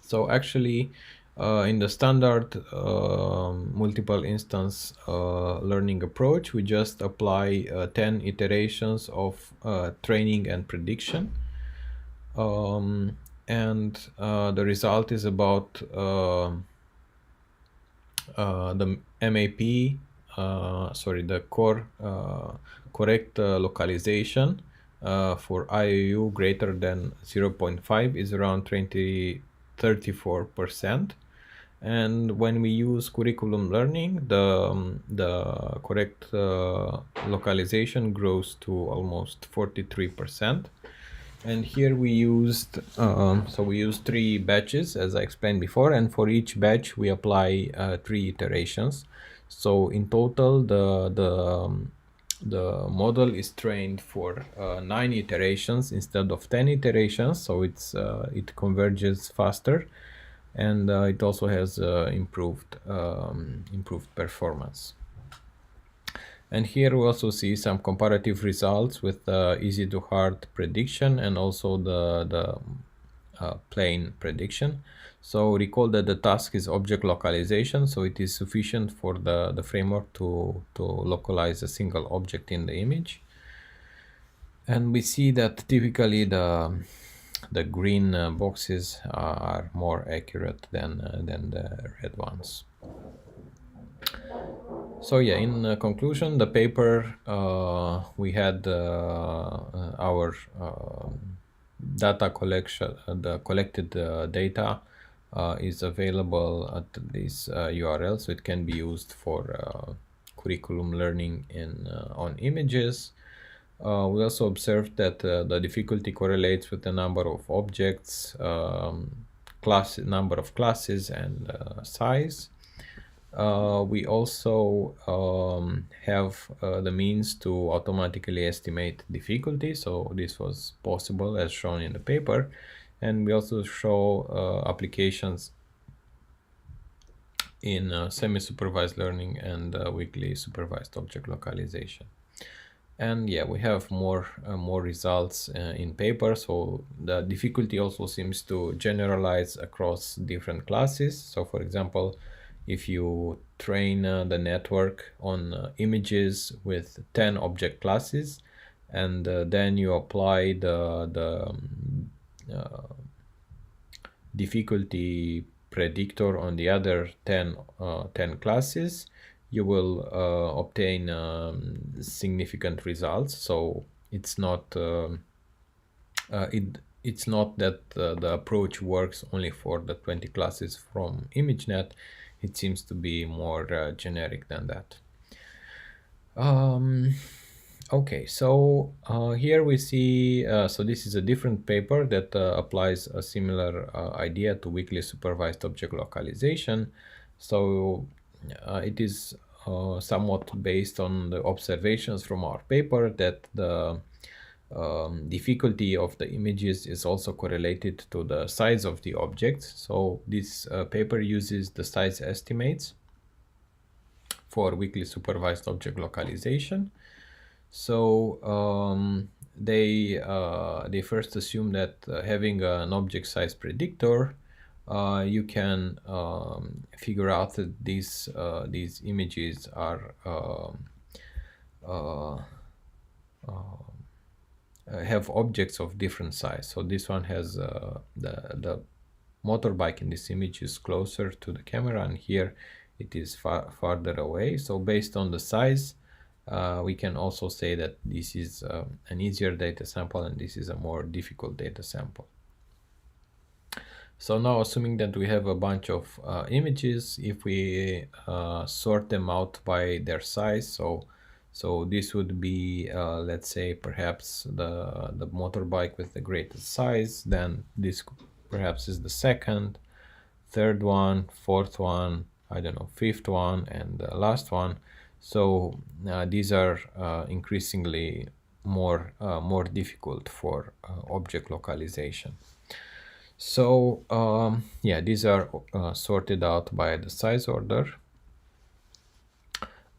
So actually, in the standard multiple instance learning approach, we just apply 10 iterations of training and prediction. And the result is about the MAP, the correct localization for IOU greater than 0.5 is around 34%. And when we use curriculum learning, the correct localization grows to almost 43%. And here we used we used 3 batches, as I explained before, and for each batch we apply 3 iterations. So in total, the model is trained for 9 iterations instead of 10 iterations. So it converges faster, and it also has improved performance. And here we also see some comparative results with easy to hard prediction and also the plain prediction. So recall that the task is object localization, so it is sufficient for the framework to localize a single object in the image. And we see that typically the green boxes are more accurate than the red ones. So yeah, in conclusion, the paper, we had our data collection, the collected data is available at this URL, so it can be used for curriculum learning on images. We also observed that the difficulty correlates with the number of objects, number of classes, and size. We also have the means to automatically estimate difficulty, so this was possible as shown in the paper. And we also show applications in semi-supervised learning and weakly supervised object localization. And yeah, we have more results in paper. So the difficulty also seems to generalize across different classes. So for example, if you train the network on images with 10 object classes, and then you apply the difficulty predictor on the other 10 classes, you will obtain significant results. So it's not it's not that the approach works only for the 20 classes from ImageNet. It seems to be more generic than that. Okay, so here we see, so this is a different paper that applies a similar idea to weakly supervised object localization. So it is somewhat based on the observations from our paper that the difficulty of the images is also correlated to the size of the objects. So this paper uses the size estimates for weakly supervised object localization. So they first assume that having an object size predictor, you can figure out that these images are have objects of different size. So this one has the motorbike in this image is closer to the camera, and here it is farther away. So based on the size, we can also say that this is an easier data sample and this is a more difficult data sample. So now, assuming that we have a bunch of images, if we sort them out by their size, so this would be, let's say, perhaps the motorbike with the greatest size, then this perhaps is the second, third one, fourth one, I don't know, fifth one, and the last one. So these are increasingly more difficult for object localization. So yeah, these are sorted out by the size order.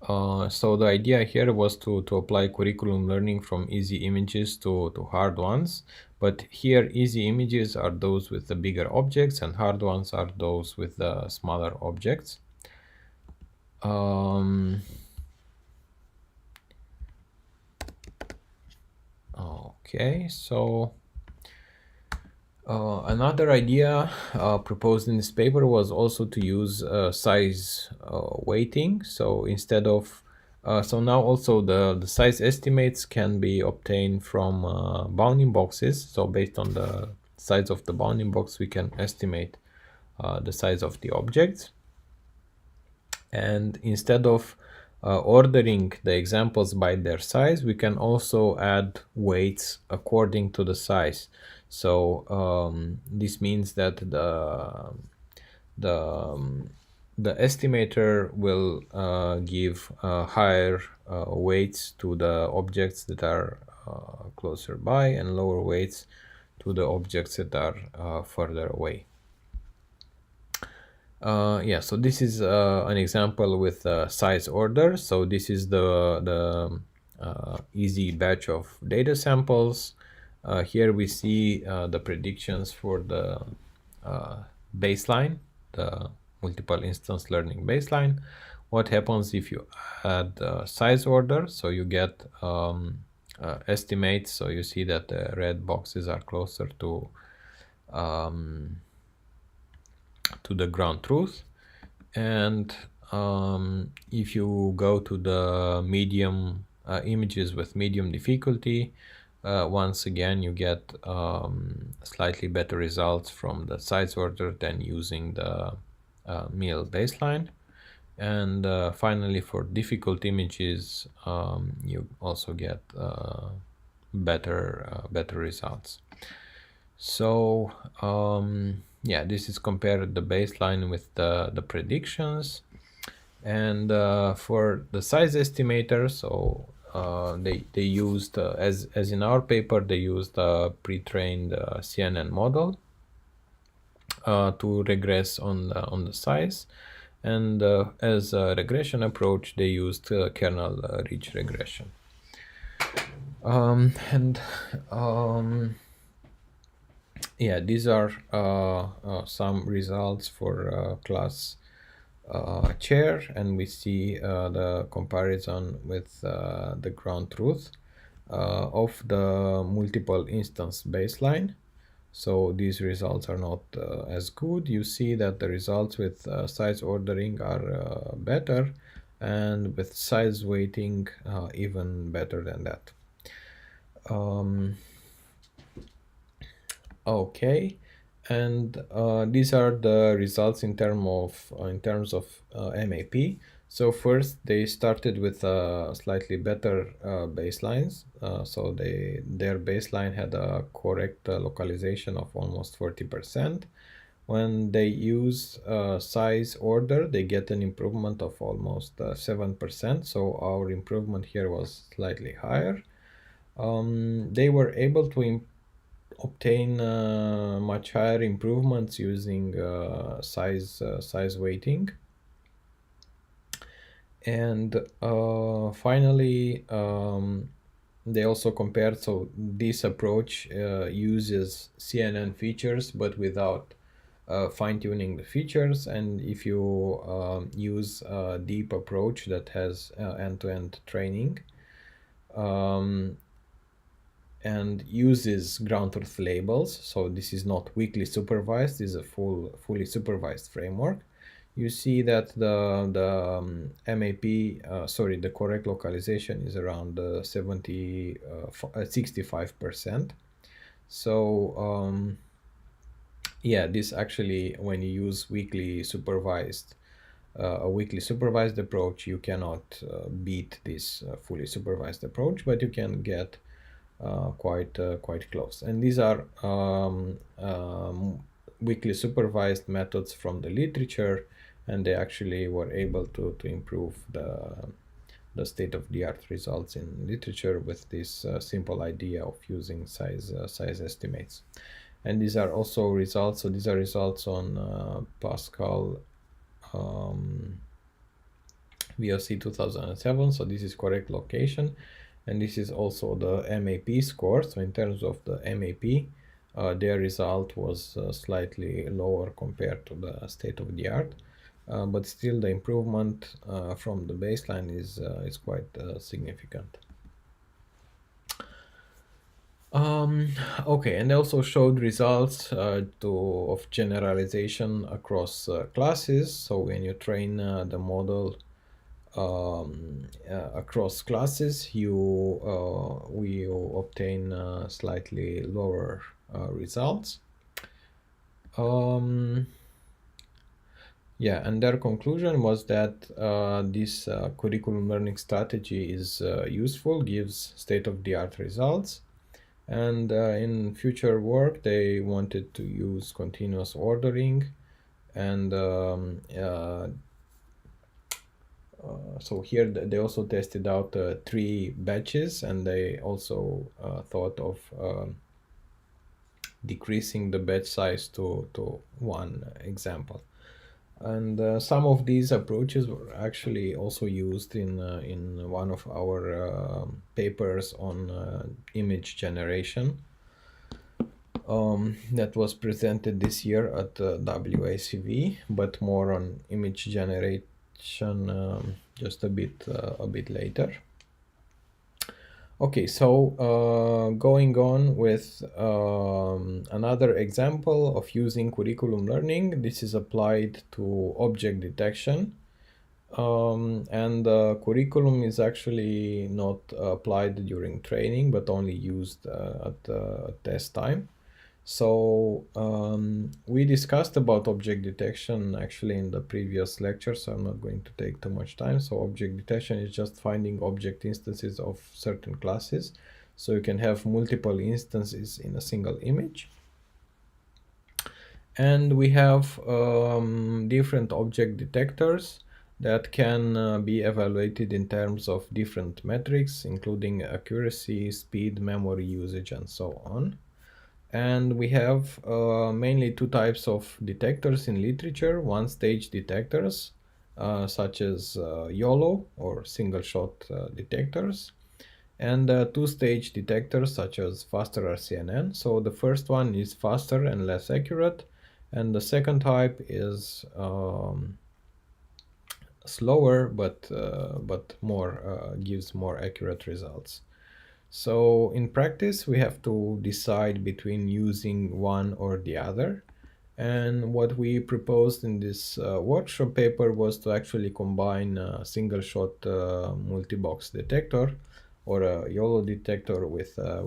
So the idea here was to apply curriculum learning from easy images to hard ones. But here, easy images are those with the bigger objects and hard ones are those with the smaller objects. Okay, so another idea proposed in this paper was also to use size weighting. So instead of, so now also the size estimates can be obtained from bounding boxes. So based on the size of the bounding box, we can estimate the size of the objects. And instead of ordering the examples by their size, we can also add weights according to the size. So this means that the um, the estimator will give higher weights to the objects that are closer by and lower weights to the objects that are further away. Yeah, so this is an example with size order. So this is the easy batch of data samples. Here we see the predictions for the baseline, the multiple instance learning baseline. What happens if you add size order? So you get estimates. So you see that the red boxes are closer to the ground truth. And if you go to the medium images with medium difficulty, once again you get slightly better results from the size order than using the mill baseline. And finally, for difficult images, you also get better results. So yeah, this is compared the baseline with the predictions. And for the size estimator, so they used as in our paper, they used a pre-trained CNN model to regress on the size, and as a regression approach they used kernel ridge regression. And yeah, these are some results for class chair, and we see the comparison with the ground truth of the multiple instance baseline. So these results are not as good. You see that the results with size ordering are better, and with size weighting even better than that. Okay, and these are the results in terms of MAP. So first they started with slightly better baselines. So their baseline had a correct localization of almost 40%. When they use size order, they get an improvement of almost 7%. So our improvement here was slightly higher. They were able to obtain much higher improvements using size weighting. And finally, they also compared, so this approach uses CNN features but without fine-tuning the features. And if you use a deep approach that has end-to-end training, and uses ground truth labels, so this is not weakly supervised, this is a fully supervised framework, you see that the MAP, the correct localization is around 65%. So yeah, this actually, when you use a weakly supervised approach, you cannot beat this fully supervised approach, but you can get quite close. And these are weakly supervised methods from the literature, and they actually were able to improve the state-of-the-art results in literature with this simple idea of using size estimates. And these are also results. So these are results on Pascal VOC 2007. So this is correct location. And this is also the MAP score. So in terms of the MAP, their result was slightly lower compared to the state-of-the-art. But still the improvement from the baseline is quite significant. Okay, and they also showed results of generalization across classes. So when you train the model across classes, we obtain slightly lower results. Yeah, and their conclusion was that this curriculum learning strategy is useful, gives state-of-the-art results, and in future work they wanted to use continuous ordering, and so here they also tested out 3 batches, and they also thought of decreasing the batch size to one example. And some of these approaches were actually also used in one of our papers on image generation that was presented this year at WACV, but more on image generation just a bit later. Okay, so going on with another example of using curriculum learning. This is applied to object detection. And curriculum is actually not applied during training, but only used at test time. So we discussed about object detection actually in the previous lecture, so I'm not going to take too much time. So object detection is just finding object instances of certain classes. So you can have multiple instances in a single image. And we have different object detectors that can be evaluated in terms of different metrics, including accuracy, speed, memory usage, and so on. And we have mainly 2 types of detectors in literature: one-stage detectors, such as YOLO or single-shot detectors, and 2-stage detectors such as faster RCNN. So the first one is faster and less accurate, and the second type is slower but more gives more accurate results. So in practice, we have to decide between using one or the other. And what we proposed in this workshop paper was to actually combine a single-shot multi-box detector or a YOLO detector with a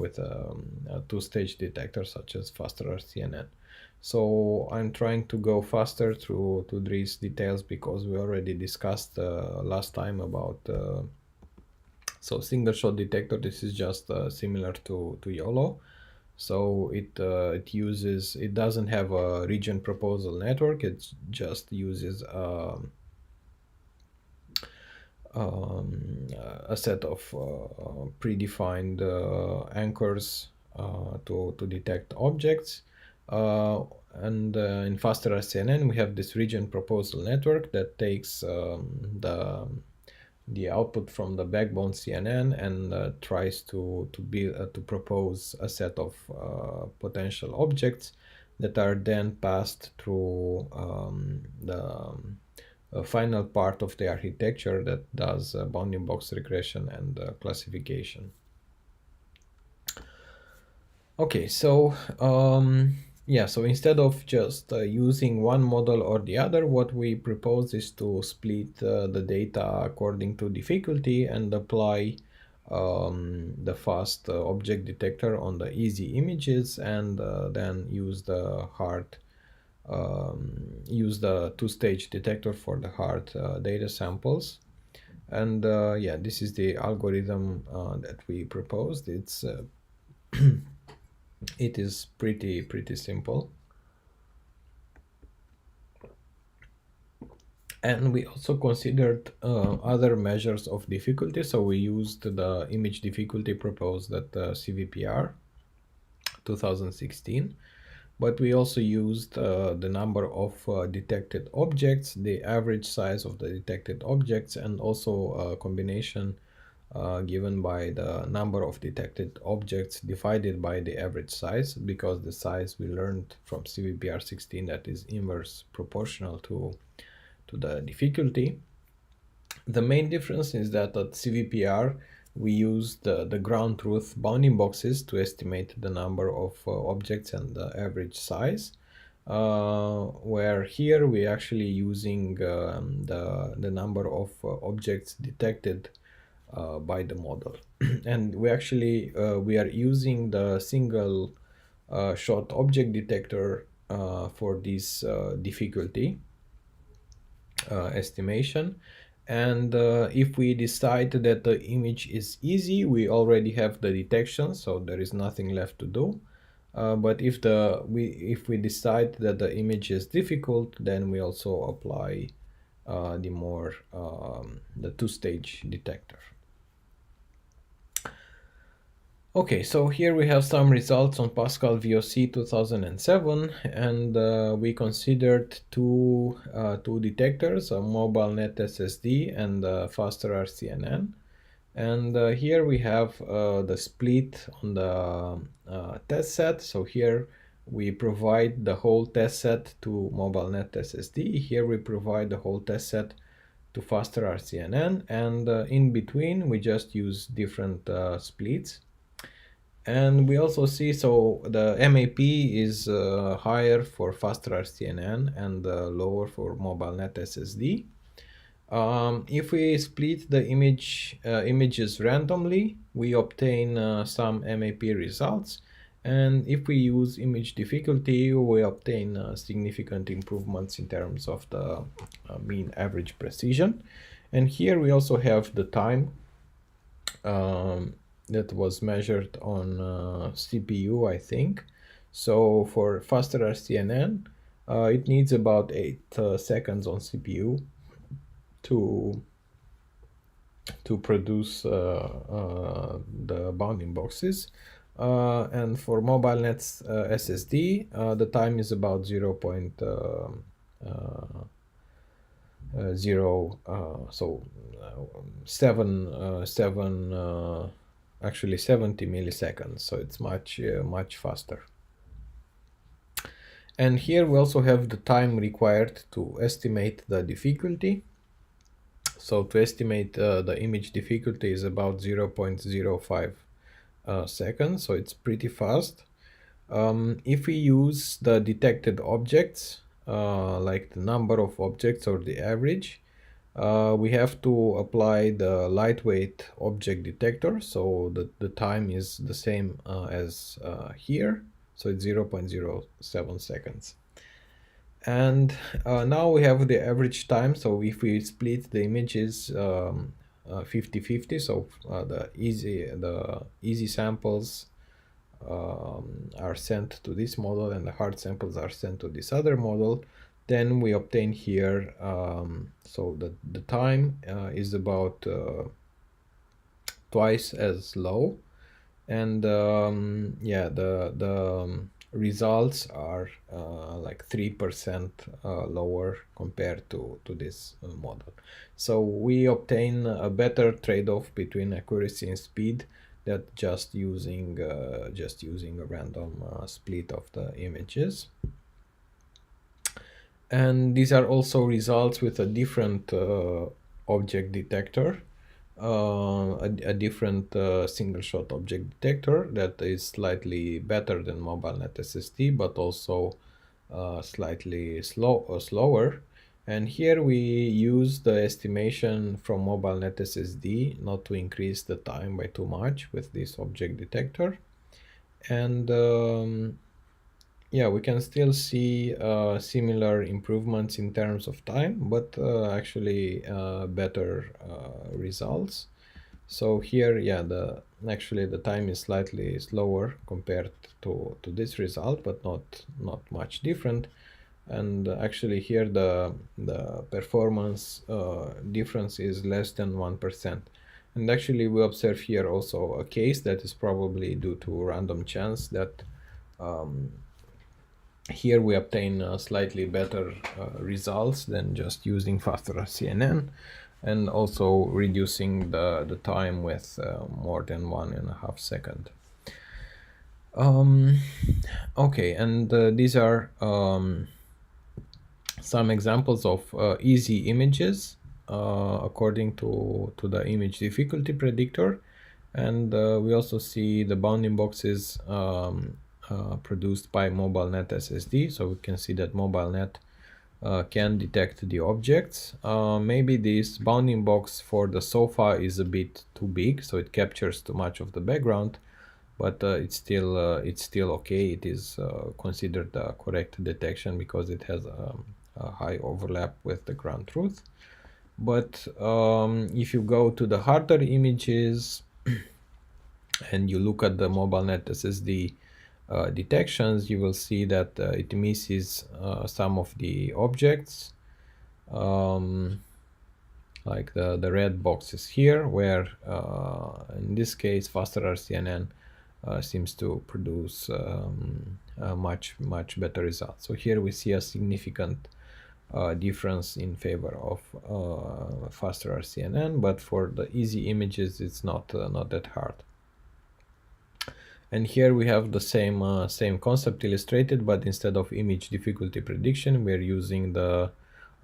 2-stage detector such as faster RCNN. So I'm trying to go faster through to these details because we already discussed last time about so single shot detector. This is just similar to YOLO. So it doesn't have a region proposal network. It just uses a set of predefined anchors to detect objects. And in faster RCNN, we have this region proposal network that takes the output from the backbone CNN and tries to propose a set of potential objects that are then passed through the final part of the architecture that does bounding box regression and classification. Okay, so yeah, so instead of just using one model or the other, what we propose is to split the data according to difficulty and apply the fast object detector on the easy images, and then use the hard use the 2-stage detector for the hard data samples. And yeah, this is the algorithm that we proposed. It is pretty simple. And we also considered other measures of difficulty. So we used the image difficulty proposed at CVPR 2016, but we also used the number of detected objects, the average size of the detected objects, and also a combination given by the number of detected objects divided by the average size, because the size we learned from CVPR 16 that is inverse proportional to the difficulty. The main difference is that at CVPR we use the ground truth bounding boxes to estimate the number of objects and the average size, where here we actually using the number of objects detected by the model. And we actually we are using the single shot object detector for this difficulty. estimation. And if we decide that the image is easy, we already have the detection, so there is nothing left to do. But if we decide that the image is difficult, then we also apply the two-stage detector. Okay, so here we have some results on Pascal VOC 2007, and we considered two detectors, a mobile net SSD and a faster RCNN. And here we have the split on the test set. So here we provide the whole test set to mobile net SSD. Here we provide the whole test set to faster RCNN, and in between we just use different splits. And we also see, so the MAP is higher for faster RCNN and lower for mobile net SSD. If we split the images randomly, we obtain some MAP results. And if we use image difficulty, we obtain significant improvements in terms of the mean average precision. And here we also have the time that was measured on CPU, I think. So for faster RCNN, it needs about 8 seconds on CPU to produce the bounding boxes. And for mobile nets SSD, the time is about 70 milliseconds, so it's much faster. And here we also have the time required to estimate the difficulty. So to estimate the image difficulty is about 0.05 seconds, so it's pretty fast. If we use the detected objects, like the number of objects or the average, we have to apply the lightweight object detector, so the time is the same as here, so it's 0.07 seconds. And now we have the average time, so if we split the images 50-50, so the easy samples are sent to this model and the hard samples are sent to this other model, then we obtain here, so the time is about twice as low, and yeah, the results are like 3% lower compared to this model. So we obtain a better trade-off between accuracy and speed than just using a random split of the images. And these are also results with a different object detector, a different single-shot object detector that is slightly better than mobile net SSD, but also slightly slower. And here we use the estimation from mobile net SSD not to increase the time by too much with this object detector. And yeah, we can still see similar improvements in terms of time, but actually better results. So here, yeah, actually the time is slightly slower compared to this result, but not much different. And actually here the performance difference is less than 1%. And actually we observe here also a case that is probably due to random chance that here we obtain slightly better results than just using faster CNN, and also reducing the time with more than 1.5 seconds. Okay, and these are some examples of easy images according to the image difficulty predictor. And we also see the bounding boxes produced by MobileNet SSD. So we can see that MobileNet can detect the objects. Maybe this bounding box for the sofa is a bit too big, so it captures too much of the background, but it's still okay. It is considered a correct detection because it has a high overlap with the ground truth. But if you go to the harder images and you look at the MobileNet SSD detections, you will see that it misses some of the objects, like the red boxes here, where in this case faster RCNN seems to produce much better results. So here we see a significant difference in favor of faster RCNN, but for the easy images it's not that hard. And here we have the same concept illustrated, but instead of image difficulty prediction, we're using the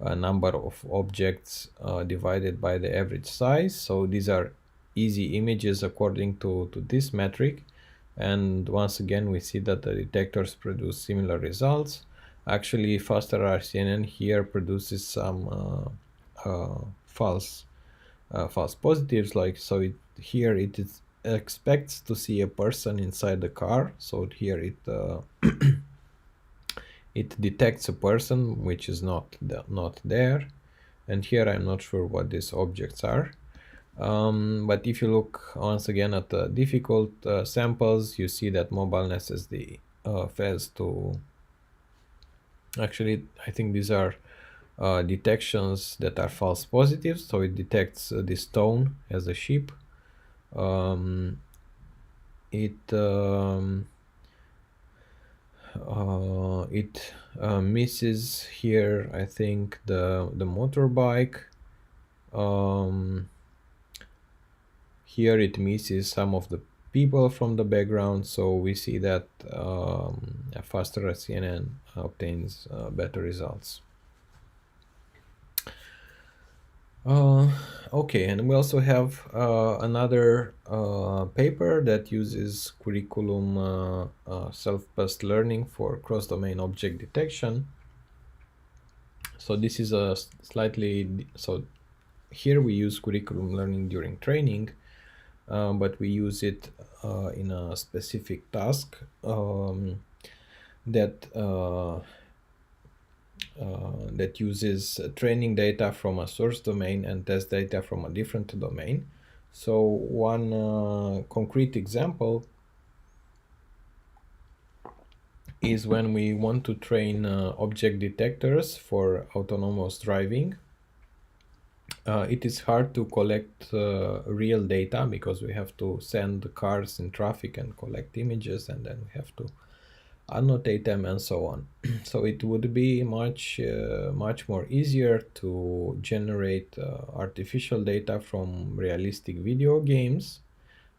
number of objects divided by the average size. So these are easy images according to this metric. And once again, we see that the detectors produce similar results. Actually, faster RCNN here produces some false positives. Like, so here it is expects to see a person inside the car. So here it it detects a person which is not there, and here I'm not sure what these objects are. But if you look once again at the difficult samples, you see that MobileNet SSD fails to. Actually, I think these are detections that are false positives. So it detects this tone as a sheep. It misses here, I think, the motorbike. Here it misses some of the people from the background, so we see that a faster CNN obtains better results. Okay, and we also have another paper that uses curriculum self-paced learning for cross-domain object detection. So this is a so here we use curriculum learning during training, but we use it in a specific task that uses training data from a source domain and test data from a different domain. So one concrete example is when we want to train object detectors for autonomous driving. It is hard to collect real data because we have to send the cars in traffic and collect images, and then we have to annotate them and so on. So it would be much more easier to generate artificial data from realistic video games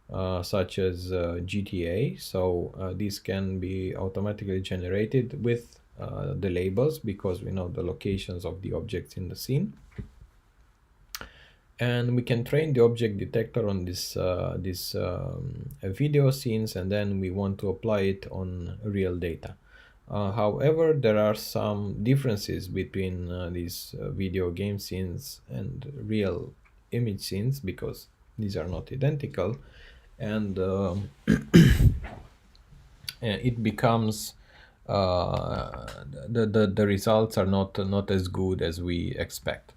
such as GTA. So these can be automatically generated with the labels because we know the locations of the objects in the scene. And we can train the object detector on this video scenes, and then we want to apply it on real data. However, there are some differences between these video game scenes and real image scenes because these are not identical, and it becomes the results are not as good as we expect.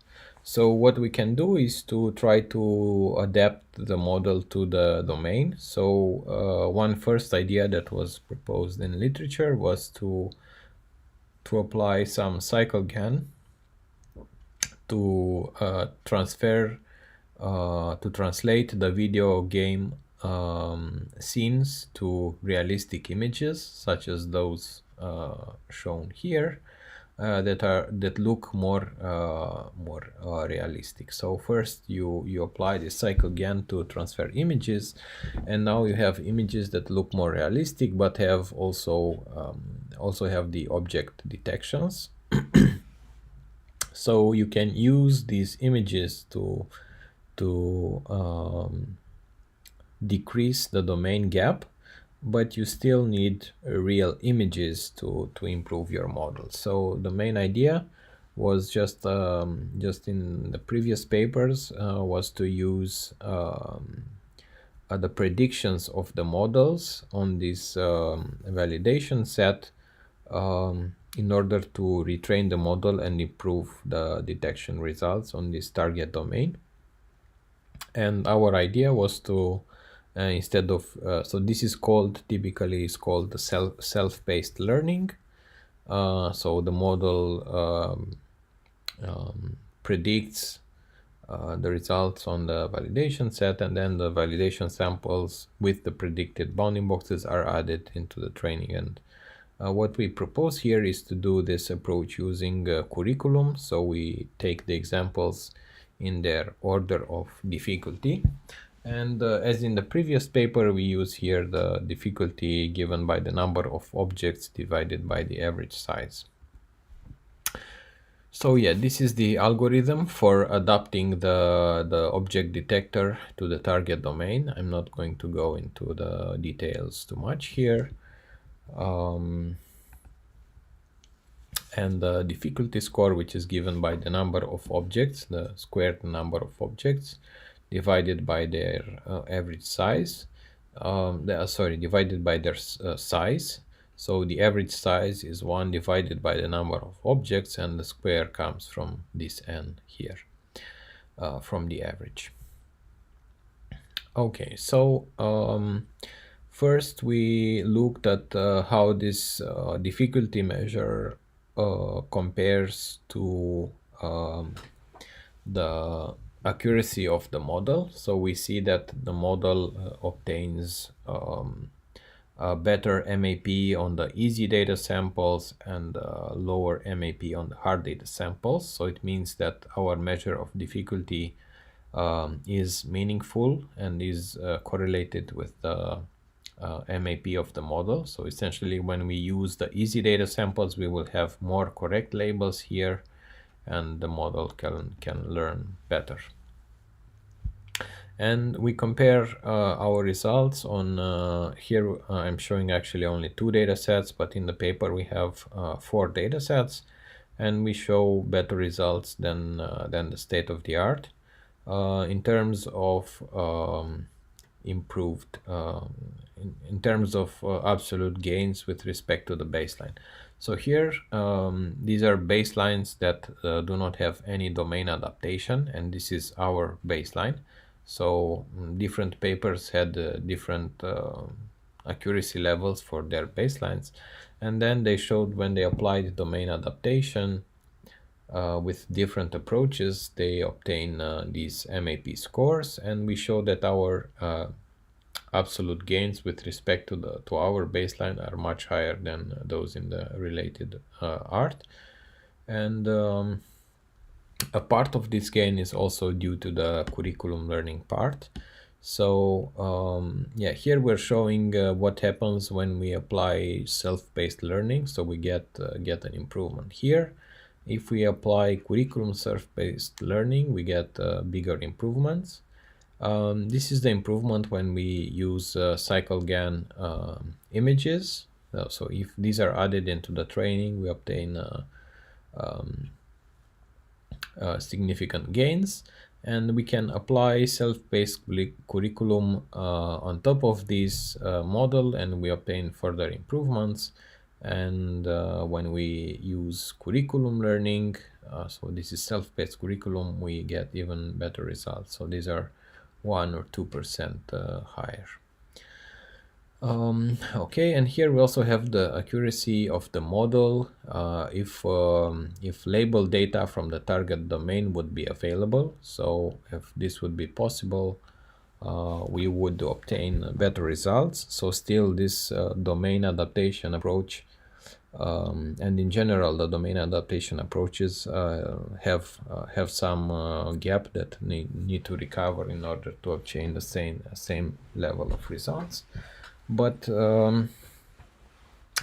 So what we can do is to try to adapt the model to the domain. So one first idea that was proposed in literature was to apply some cycle GAN to translate the video game scenes to realistic images, such as those shown here. That look more realistic. So first you apply the cycle GAN to transfer images, and now you have images that look more realistic but have also have the object detections. So you can use these images to decrease the domain gap, but you still need real images to improve your model. So the main idea was just in the previous papers was to use the predictions of the models on this validation set in order to retrain the model and improve the detection results on this target domain. And our idea was to instead of so this is called typically is called the self-paced learning. So the model predicts the results on the validation set, and then the validation samples with the predicted bounding boxes are added into the training. And what we propose here is to do this approach using curriculum. So we take the examples in their order of difficulty. And as in the previous paper, we use here the difficulty given by the number of objects divided by the average size. So yeah, this is the algorithm for adapting the object detector to the target domain. I'm not going to go into the details too much here. And the difficulty score, which is given by the number of objects, the squared number of objects, divided by their average size, divided by their size. So the average size is 1 divided by the number of objects, and the square comes from this n here, from the average. Okay, so first we looked at how this difficulty measure compares to the accuracy of the model. So we see that the model obtains a better MAP on the easy data samples and lower MAP on the hard data samples. So it means that our measure of difficulty is meaningful and is correlated with the MAP of the model. So essentially, when we use the easy data samples, we will have more correct labels here, and the model can learn better. And we compare our results on here. I'm showing actually only 2 data sets, but in the paper we have 4 data sets, and we show better results than the state of the art in terms of improved in terms of absolute gains with respect to the baseline. So here these are baselines that do not have any domain adaptation, and this is our baseline. So different papers had different accuracy levels for their baselines, and then they showed when they applied domain adaptation with different approaches, they obtain these MAP scores, and we show that our absolute gains with respect to our baseline are much higher than those in the related art. And a part of this gain is also due to the curriculum learning part. So yeah, here we're showing what happens when we apply self-paced learning. So we get an improvement here. If we apply curriculum self-paced learning, we get bigger improvements. This is the improvement when we use CycleGAN images. So if these are added into the training, we obtain significant gains, and we can apply self-paced curriculum on top of this model, and we obtain further improvements. And when we use curriculum learning, so this is self-paced curriculum, we get even better results. So these are 1 or 2% higher. Okay, and here we also have the accuracy of the model. If label data from the target domain would be available, so if this would be possible, we would obtain better results. So still this domain adaptation approach, and in general the domain adaptation approaches have some gap that need to recover in order to obtain the same level of results. But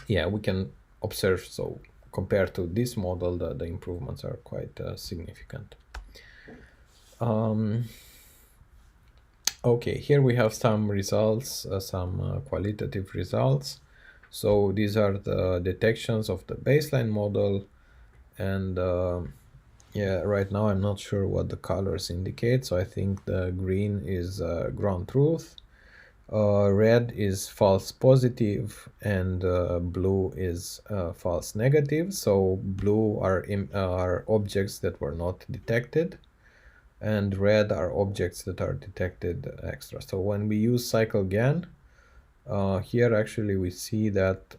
yeah, we can observe, so compared to this model, the improvements are quite significant. Okay, here we have some results, some qualitative results. So these are the detections of the baseline model, and yeah, right now I'm not sure what the colors indicate, so I think the green is ground truth. Red is false positive, and blue is false negative. So blue are objects that were not detected, and red are objects that are detected extra. So when we use cycle GAN, here actually we see that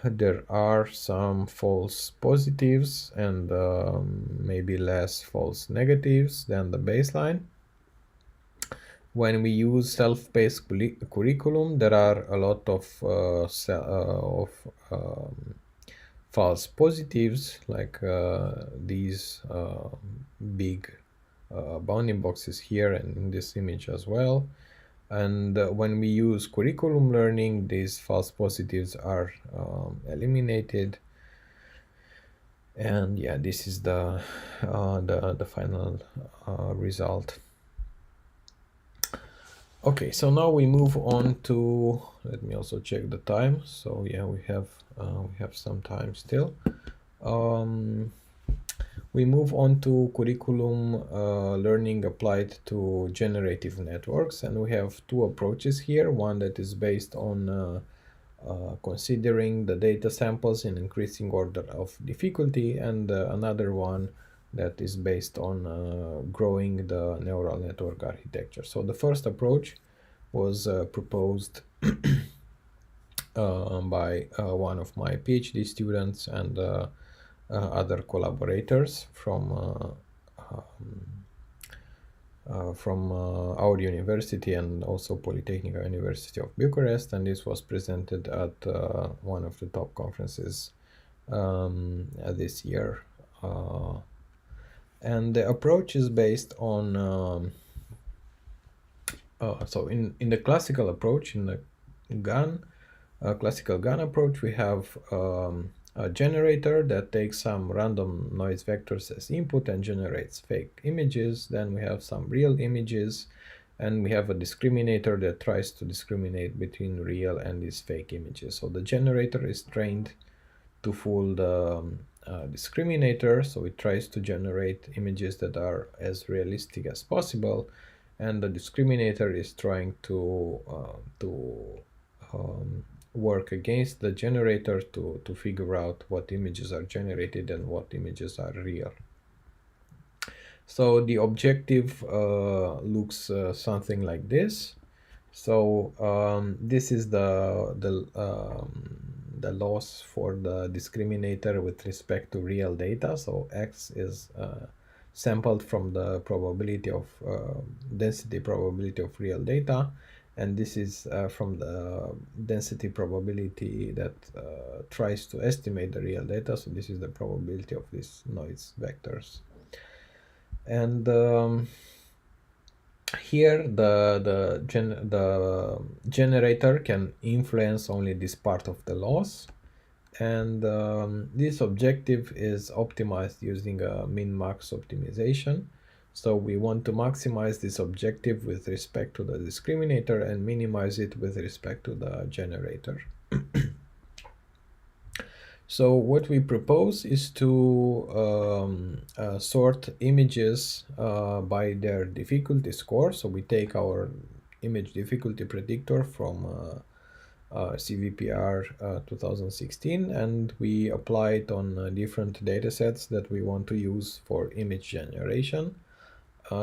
there are some false positives and maybe less false negatives than the baseline. When we use self-paced curriculum, there are a lot of false positives, like these big bounding boxes here and in this image as well. And when we use curriculum learning, these false positives are eliminated. And yeah, this is the final result. Okay, so now we move on to, let me also check the time. So yeah, we have some time still. We move on to curriculum learning applied to generative networks, and we have two approaches here. One that is based on considering the data samples in increasing order of difficulty, and another one that is based on growing the neural network architecture. So the first approach was proposed by one of my PhD students and other collaborators from our university and also Polytechnic University of Bucharest, and this was presented at one of the top conferences this year. And the approach is based on so in the classical approach, in the classical GAN approach, we have a generator that takes some random noise vectors as input and generates fake images. Then we have some real images, and we have a discriminator that tries to discriminate between real and these fake images. So the generator is trained to fool the discriminator, so it tries to generate images that are as realistic as possible, and the discriminator is trying to work against the generator to figure out what images are generated and what images are real. So the objective looks something like this. So this is the loss for the discriminator with respect to real data. So X is sampled from the probability of density probability of real data, and this is from the density probability that tries to estimate the real data. So this is the probability of these noise vectors. And here the generator can influence only this part of the loss, and this objective is optimized using a min-max optimization. So we want to maximize this objective with respect to the discriminator and minimize it with respect to the generator. So what we propose is to sort images by their difficulty score. So we take our image difficulty predictor from CVPR 2016, and we apply it on different data sets that we want to use for image generation,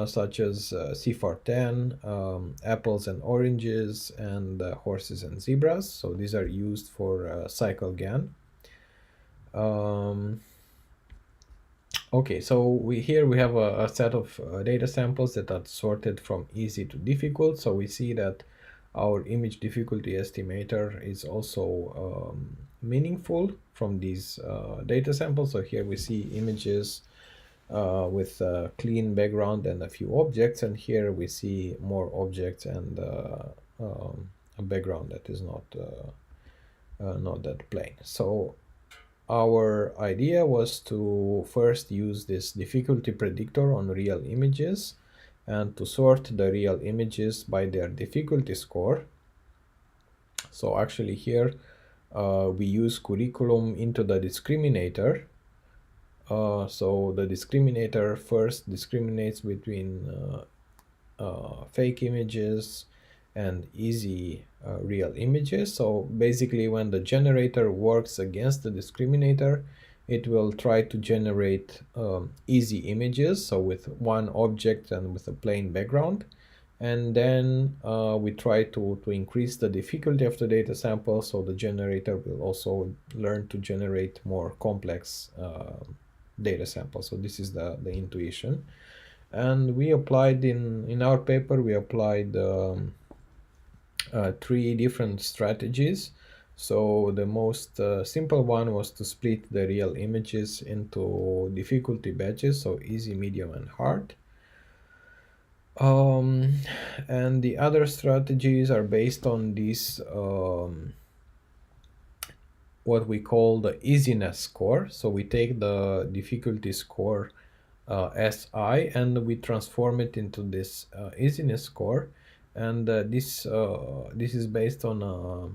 such as CFAR10, apples and oranges, and horses and zebras. So these are used for cycle GAN. Okay, so here we have a set of data samples that are sorted from easy to difficult. So we see that our image difficulty estimator is also meaningful from these data samples. So here we see images with a clean background and a few objects, and here we see more objects and a background that is not that plain. So our idea was to first use this difficulty predictor on real images and to sort the real images by their difficulty score. So actually here we use curriculum into the discriminator. So the discriminator first discriminates between fake images and easy real images. So basically, when the generator works against the discriminator, it will try to generate easy images, so with one object and with a plain background. And then we try to increase the difficulty of the data sample, so the generator will also learn to generate more complex data samples. So this is the intuition. And we applied in our paper, we applied 3 different strategies. So the most simple one was to split the real images into difficulty batches, so easy, medium, and hard. And the other strategies are based on this what we call the easiness score. So we take the difficulty score SI and we transform it into this easiness score, and this is based on a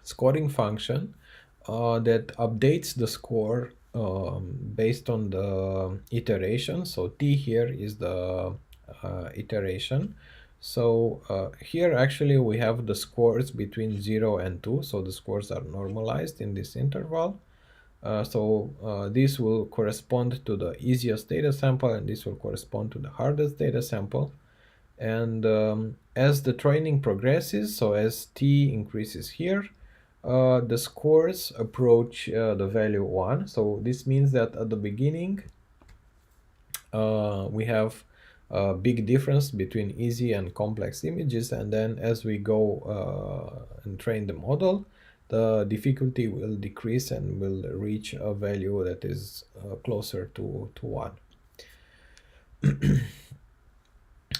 scoring function that updates the score based on the iteration. So T here is the iteration. So here actually we have the scores between 0 and 2, so the scores are normalized in this interval. This will correspond to the easiest data sample, and this will correspond to the hardest data sample. And as the training progresses, so as T increases here, the scores approach the value 1. So this means that at the beginning, we have a big difference between easy and complex images, and then as we go and train the model, the difficulty will decrease and will reach a value that is closer to 1.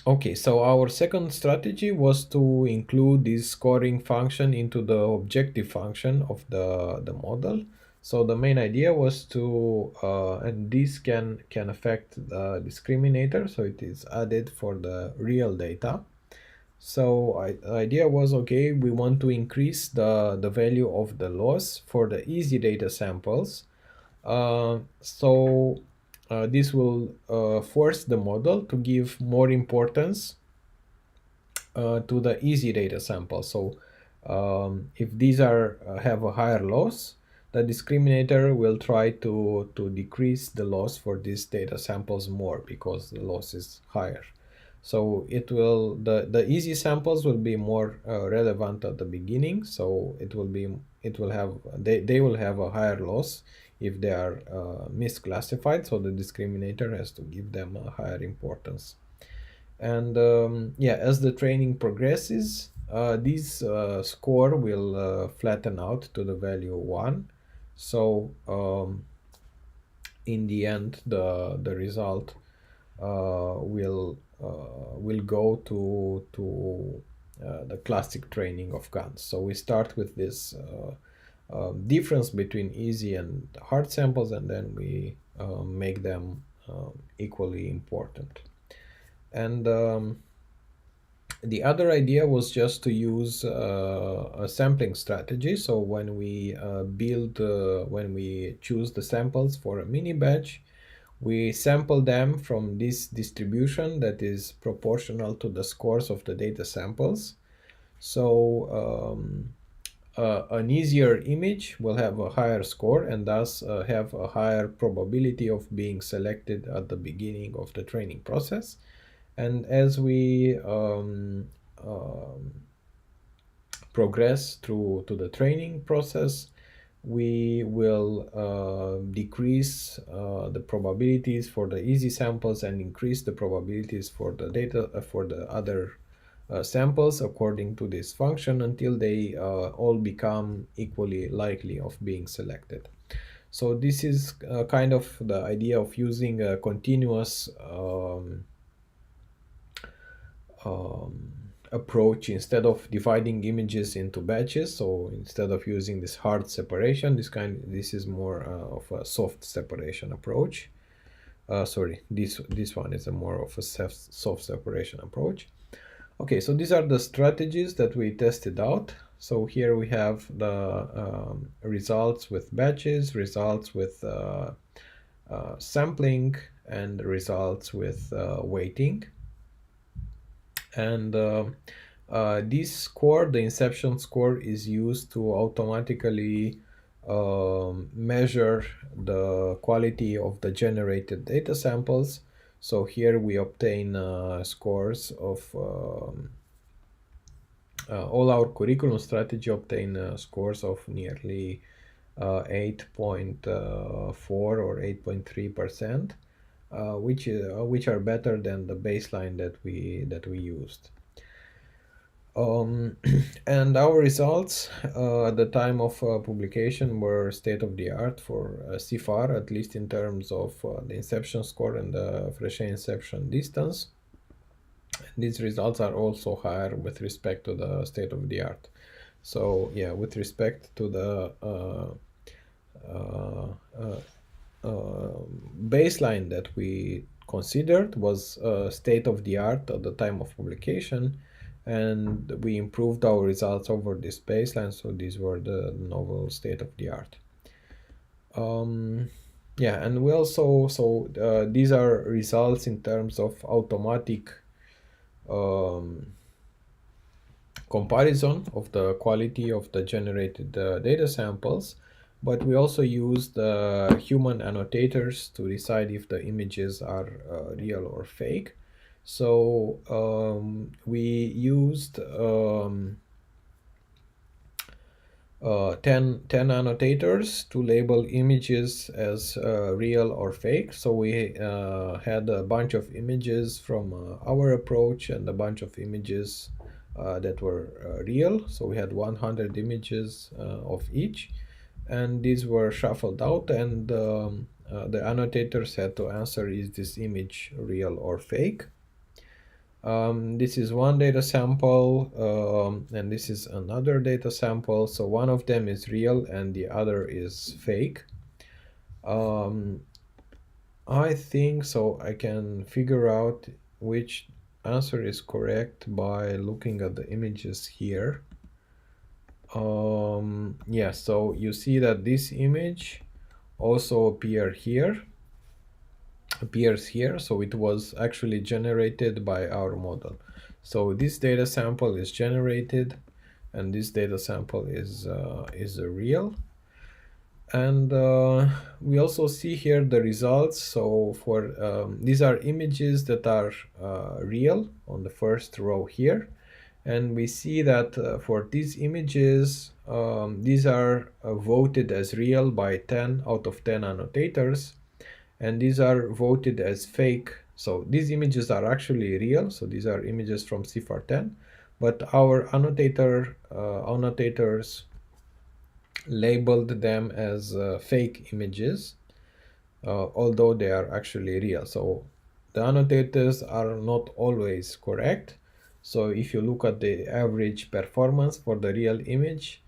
Okay, so our second strategy was to include this scoring function into the objective function of the model. So the main idea was to, and this can affect the discriminator, so it is added for the real data. So the idea was, okay, we want to increase the value of the loss for the easy data samples. This will force the model to give more importance to the easy data sample. So if these have a higher loss, the discriminator will try to decrease the loss for these data samples more because the loss is higher. So it will the easy samples will be more relevant at the beginning. So they will have a higher loss if they are misclassified. So the discriminator has to give them a higher importance. And as the training progresses, this score will flatten out to the value 1. So in the end, the result will go to the classic training of GANs. So we start with this difference between easy and hard samples, and then we make them equally important. And the other idea was just to use a sampling strategy. So when we when we choose the samples for a mini batch, we sample them from this distribution that is proportional to the scores of the data samples. So an easier image will have a higher score and thus have a higher probability of being selected at the beginning of the training process. And as we progress through to the training process, we will decrease the probabilities for the easy samples and increase the probabilities for the data for the other samples according to this function until they all become equally likely of being selected. So this is kind of the idea of using a continuous approach instead of dividing images into batches. So instead of using this hard separation, this is more of a soft separation approach. Sorry, this one is a more of a soft separation approach. Okay, so these are the strategies that we tested out. So here we have the results with batches, results with sampling, and results with weighting. And this score, the inception score, is used to automatically measure the quality of the generated data samples. So here we obtain scores of all our curriculum strategy obtain scores of nearly 8.4 or 8.3%, which are better than the baseline that we used. And our results at the time of publication were state of the art for CFAR, at least in terms of the inception score and the Frechet inception distance. These results are also higher with respect to the state of the art. So yeah, with respect to the baseline that we considered was state of the art at the time of publication, and we improved our results over this baseline, so these were the novel state of the art. Yeah, and we also, these are results in terms of automatic comparison of the quality of the generated data samples, but we also use the human annotators to decide if the images are real or fake. So we used 10 annotators to label images as real or fake. So we had a bunch of images from our approach and a bunch of images that were real. So we had 100 images of each, and these were shuffled out, and the annotators had to answer, is this image real or fake? This is one data sample, and this is another data sample. So one of them is real and the other is fake. I think so I can figure out which answer is correct by looking at the images here. Yeah, so you see that this image also appears here, so it was actually generated by our model. So this data sample is generated, and this data sample is real. And we also see here the results. So for these are images that are real on the first row here, and we see that for these images, these are voted as real by 10 out of 10 annotators, and these are voted as fake. So these images are actually real, so these are images from CFAR 10, but our annotators labeled them as fake images, although they are actually real. So the annotators are not always correct. So if you look at the average performance for the real image,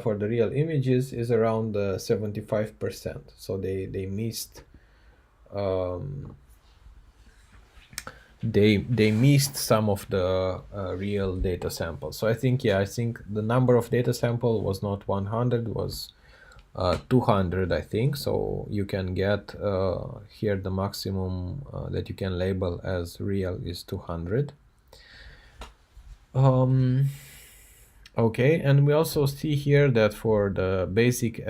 for the real images is around 75%. So they missed they missed some of the real data samples. So I think the number of data sample was not 100, was 200, I think. So you can get here the maximum that you can label as real is 200. Okay, and we also see here that for the basic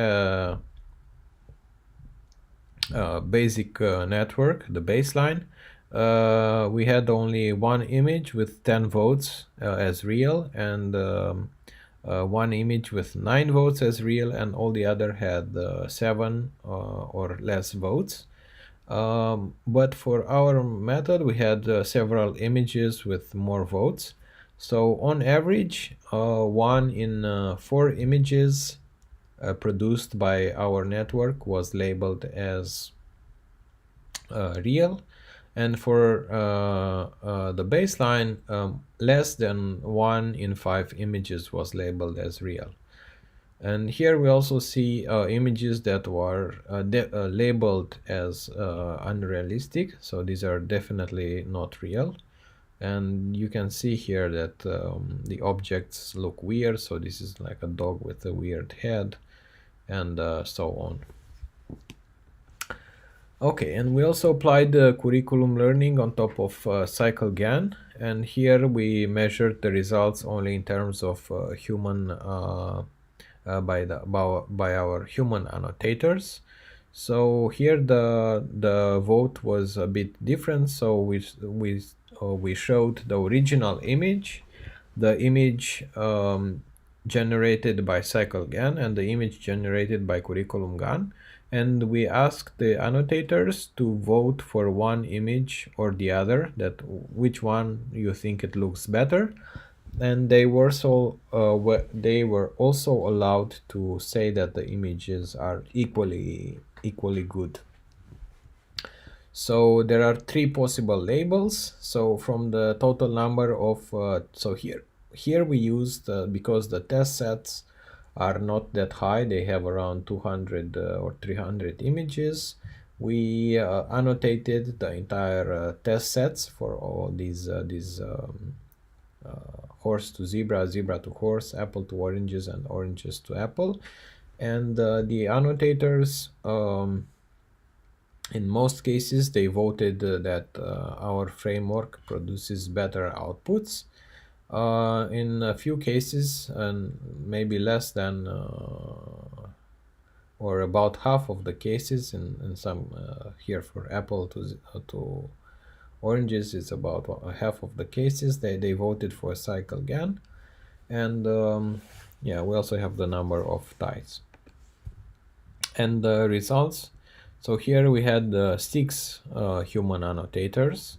network, the baseline, we had only one image with 10 votes as real, and one image with 9 votes as real, and all the other had 7 or less votes. But for our method, we had several images with more votes. So on average, 1 in 4 images produced by our network was labeled as real, and for the baseline, less than 1 in 5 images was labeled as real. And here we also see images that were labeled as unrealistic, so these are definitely not real. And you can see here that the objects look weird, so this is like a dog with a weird head, and so on. Okay, and we also applied the curriculum learning on top of CycleGAN, and here we measured the results only in terms of human by our human annotators. So here the vote was a bit different. So we showed the original image, the image generated by CycleGAN, and the image generated by Curriculum GAN, and we asked the annotators to vote for one image or the other, that which one you think it looks better, and they were also allowed to say that the images are equally good. So there are three possible labels. So from the total number of so here we used because the test sets are not that high, they have around 200 or 300 images. We annotated the entire test sets for all these horse to zebra, zebra to horse, apple to oranges, and oranges to apple. And the annotators, in most cases, they voted that our framework produces better outputs. In a few cases, and maybe less than or about half of the cases, in some here for apple to oranges, it's about half of the cases they voted for CycleGAN. And yeah, we also have the number of ties and the results. So here we had 6 human annotators.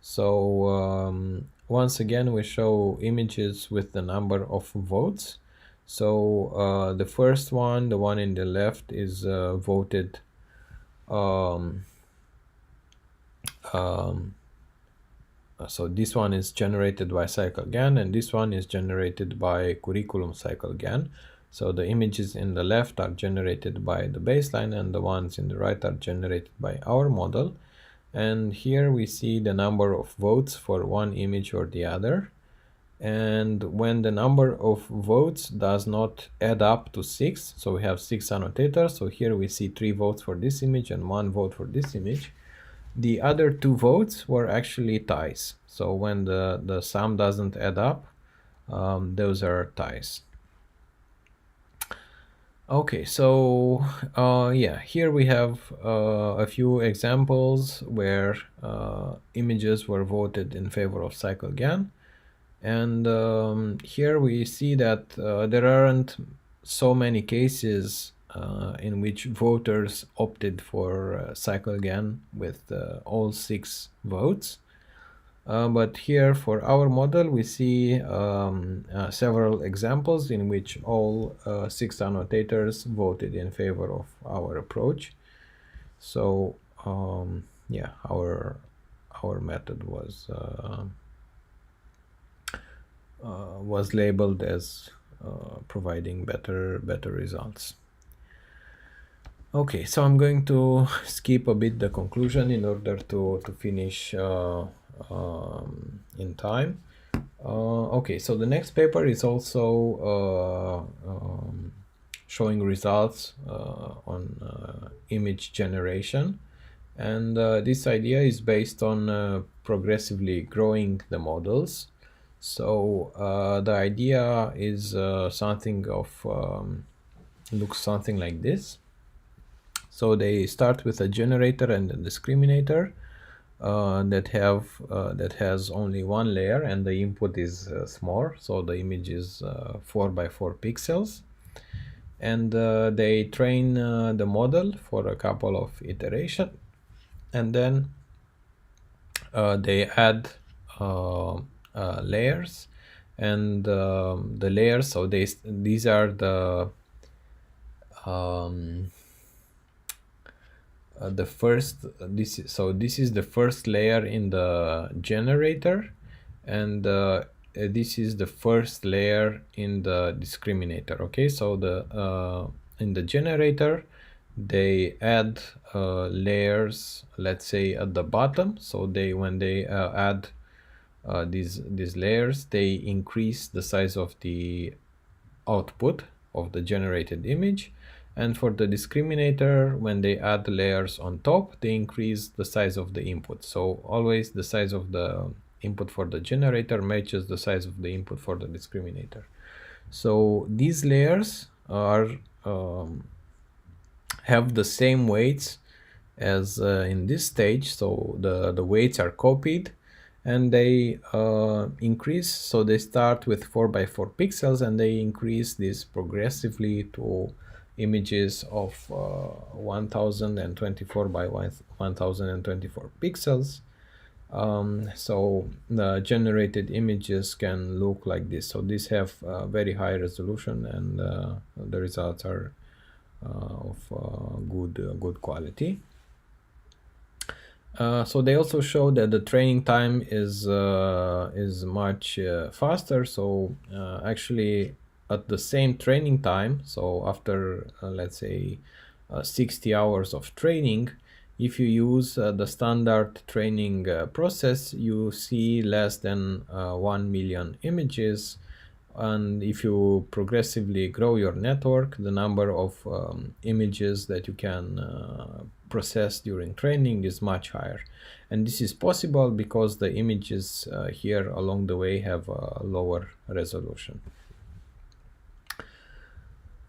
So once again we show images with the number of votes. So the first one, the one in the left, is voted so this one is generated by CycleGAN, and this one is generated by Curriculum CycleGAN. So the images in the left are generated by the baseline, and the ones in the right are generated by our model. And here we see the number of votes for one image or the other. And when the number of votes does not add up to 6, so we have 6 annotators. So here we see 3 votes for this image and 1 vote for this image. The other 2 votes were actually ties. So when the sum doesn't add up, those are ties. Okay, so yeah, here we have a few examples where images were voted in favor of CycleGAN. And here we see that there aren't so many cases in which voters opted for CycleGAN with all 6 votes. But here for our model, we see several examples in which all 6 annotators voted in favor of our approach. So yeah, our method was labeled as providing better results. Okay, so I'm going to skip a bit the conclusion in order to finish in time. Okay, so the next paper is also showing results on image generation, and this idea is based on progressively growing the models. So the idea is something of looks something like this. So they start with a generator and a discriminator that has only one layer, and the input is small, so the image is 4 by 4 pixels, and they train the model for a couple of iterations, and then they add layers, and the layers, so these are the first, this is the first layer in the generator, and this is the first layer in the discriminator. Okay, so the in the generator they add layers, let's say at the bottom. So when they add these layers, they increase the size of the output of the generated image. And for the discriminator, when they add layers on top, they increase the size of the input. So always the size of the input for the generator matches the size of the input for the discriminator. So these layers are have the same weights as in this stage. So the weights are copied and they increase. So they start with 4 by 4 pixels and they increase this progressively to images of 1024 by 1024 pixels. So the generated images can look like this. So these have very high resolution and the results are of good quality. So they also show that the training time is much faster. So actually at the same training time, so after let's say 60 hours of training, if you use the standard training process, you see less than 1 million images. And if you progressively grow your network, the number of images that you can process during training is much higher. And this is possible because the images here along the way have a lower resolution.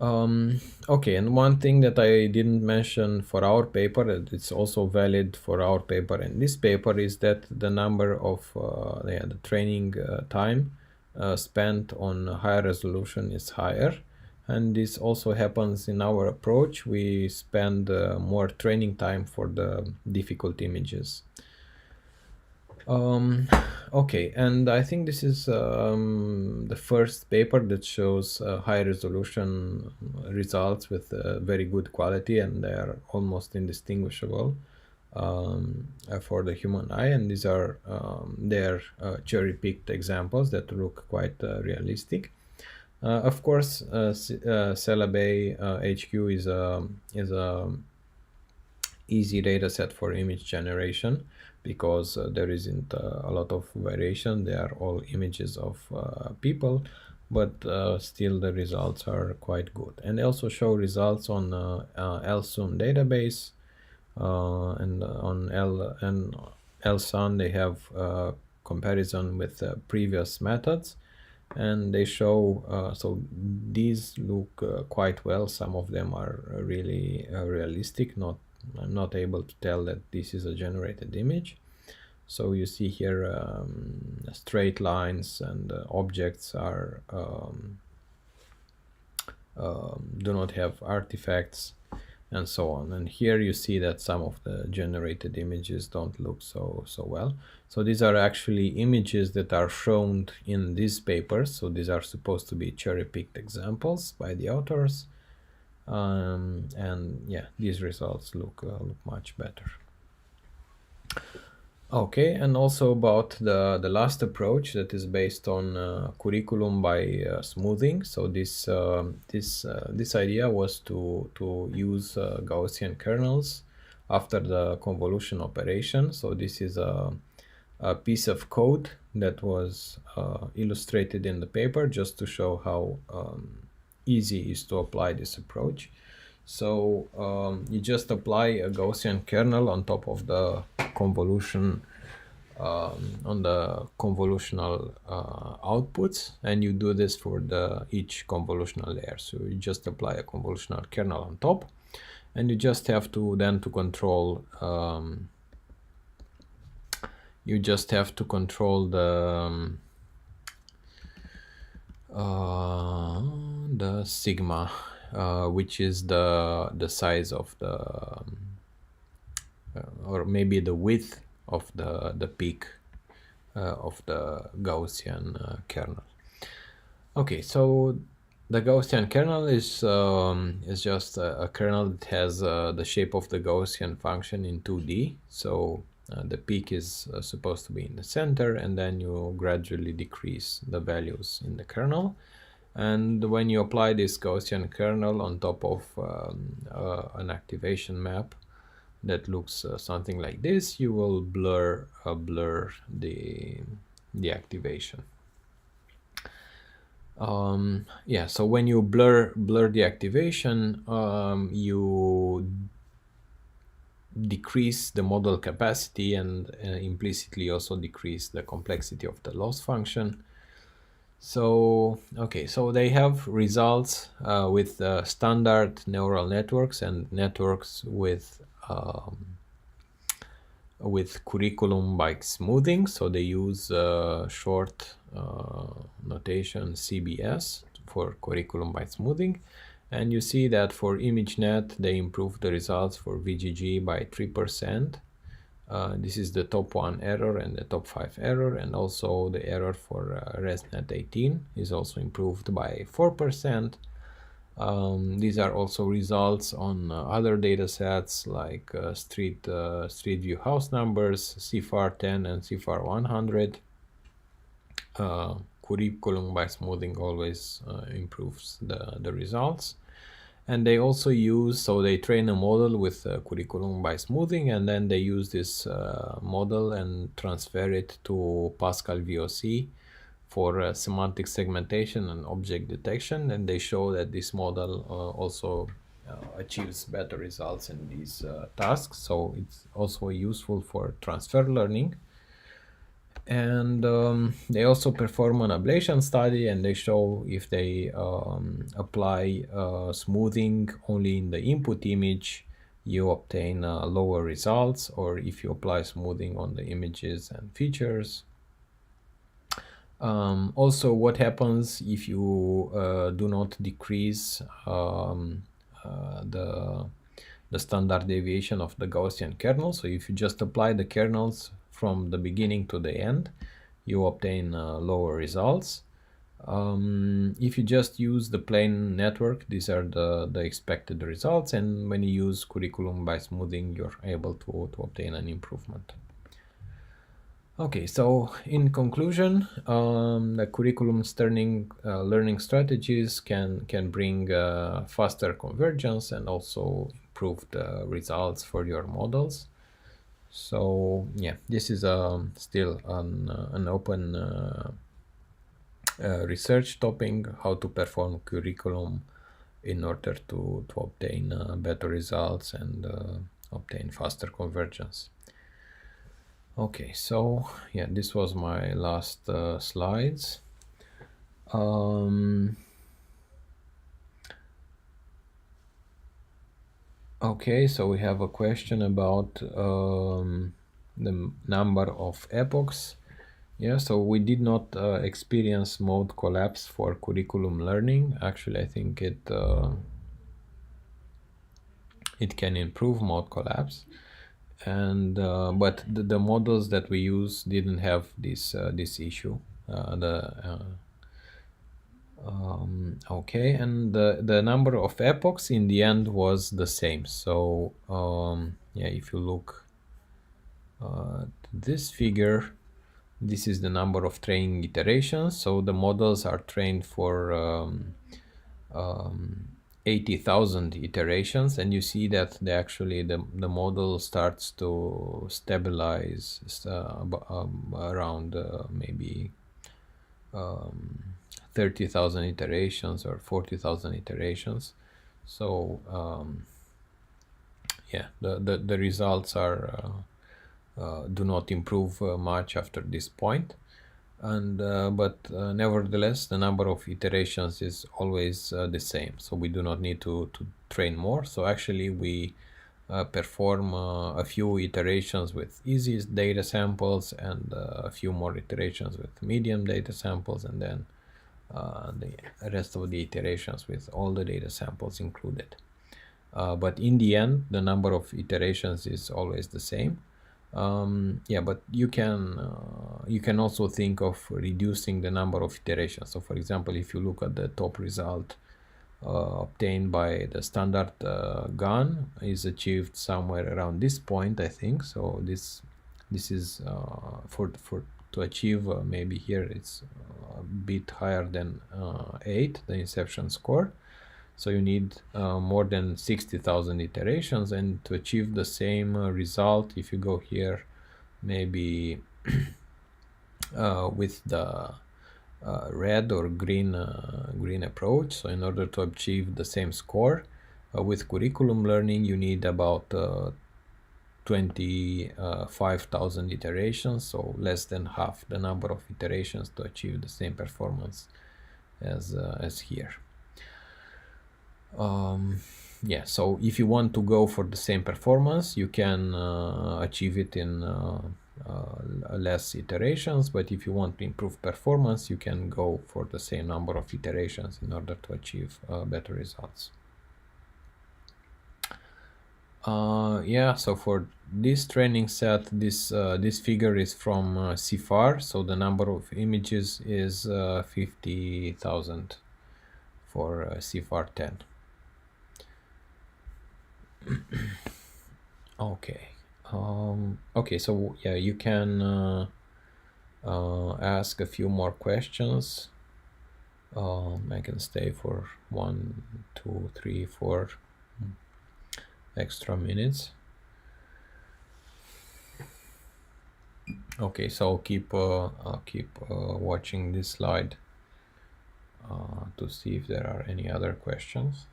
Okay, and one thing that I didn't mention for our paper, and it's also valid for our paper and this paper, is that the number of the training time spent on higher resolution is higher. And this also happens in our approach. We spend more training time for the difficult images. Okay, and I think this is the first paper that shows high resolution results with very good quality, and they are almost indistinguishable for the human eye. And these are their cherry-picked examples that look quite realistic. Of course, Celabay HQ is a easy data set for image generation because there isn't a lot of variation. They are all images of people, but still the results are quite good. And they also show results on LSUN database, and on LSUN they have comparison with previous methods, and they show so these look quite well. Some of them are really realistic. I'm not able to tell that this is a generated image. So you see here straight lines and objects are do not have artifacts and so on. And here you see that some of the generated images don't look so well. So these are actually images that are shown in these papers. So these are supposed to be cherry-picked examples by the authors. And yeah, these results look much better. Okay, and also about the last approach that is based on curriculum by smoothing. So this idea was to use Gaussian kernels after the convolution operation. So this is a piece of code that was illustrated in the paper just to show how easy it is to apply this approach. So you just apply a Gaussian kernel on top of the convolution, on the convolutional outputs, and you do this for each convolutional layer. So you just apply a convolutional kernel on top, and you just have to then to control the sigma, which is the size of the or maybe the width of the peak of the Gaussian kernel. Okay, so the Gaussian kernel is just a kernel that has the shape of the Gaussian function in 2D. So the peak is supposed to be in the center, and then you gradually decrease the values in the kernel. And when you apply this Gaussian kernel on top of an activation map that looks something like this, you will blur the activation. Yeah, so when you blur the activation, you decrease the model capacity and implicitly also decrease the complexity of the loss function. So, okay, so they have results with standard neural networks and networks with curriculum by smoothing. So they use short notation CBS for curriculum by smoothing. And you see that for ImageNet, they improved the results for VGG by 3%. This is the top 1 error and the top 5 error, and also the error for ResNet 18 is also improved by 4%. These are also results on other data sets like street view house numbers, CFAR 10 and CFAR 100. Curriculum by smoothing always improves the results. And they also use, so they train a model with curriculum by smoothing, and then they use this model and transfer it to Pascal VOC for semantic segmentation and object detection. And they show that this model also achieves better results in these tasks. So it's also useful for transfer learning. And they also perform an ablation study, and they show if they apply smoothing only in the input image, you obtain lower results, or if you apply smoothing on the images and features. Also, what happens if you do not decrease the standard deviation of the Gaussian kernel? So if you just apply the kernels from the beginning to the end, you obtain lower results. If you just use the plain network, these are the expected results, and when you use curriculum by smoothing, you're able to obtain an improvement. Okay, so in conclusion, the curriculum learning strategies can bring faster convergence and also improved results for your models. So yeah, this is still an open research topic, how to perform curriculum in order to obtain better results and obtain faster convergence. Okay, so yeah, this was my last slides. Okay, so we have a question about the number of epochs. Yeah, so we did not experience mode collapse for curriculum learning. Actually, I think it can improve mode collapse, and but the models that we use didn't have this issue. Okay, and the number of epochs in the end was the same. So yeah, if you look at this figure, this is the number of training iterations. So the models are trained for 80,000 iterations, and you see that the model starts to stabilize around maybe 30,000 iterations or 40,000 iterations. So yeah, the results are do not improve much after this point, and but nevertheless the number of iterations is always the same, so we do not need to train more. So actually we perform a few iterations with easy data samples and a few more iterations with medium data samples, and then the rest of the iterations with all the data samples included. But in the end, the number of iterations is always the same. Yeah, but you can also think of reducing the number of iterations. So for example, if you look at the top result obtained by the standard GAN is achieved somewhere around this point, I think. So this is for to achieve maybe here it's a bit higher than 8, the inception score. So you need more than 60,000 iterations, and to achieve the same result, if you go here, maybe with the red or green approach. So in order to achieve the same score with curriculum learning, you need about 25,000 iterations, so less than half the number of iterations to achieve the same performance as here. Yeah, so if you want to go for the same performance, you can achieve it in less iterations, but if you want to improve performance, you can go for the same number of iterations in order to achieve better results. Yeah, so for this training set, this figure is from CFAR, so the number of images is 50,000 for CFAR 10. Okay. Okay, so yeah, you can ask a few more questions. I can stay for 1, 2, 3, 4 extra minutes. Okay, so I'll keep watching this slide to see if there are any other questions.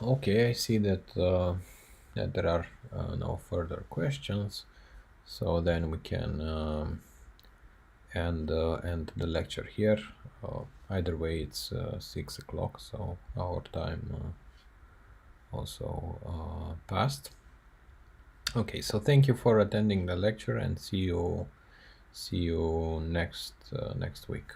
Okay, I see that that there are no further questions, so then we can end the lecture here. Either way, it's 6 o'clock, so our time also passed. Okay, so thank you for attending the lecture, and see you next week.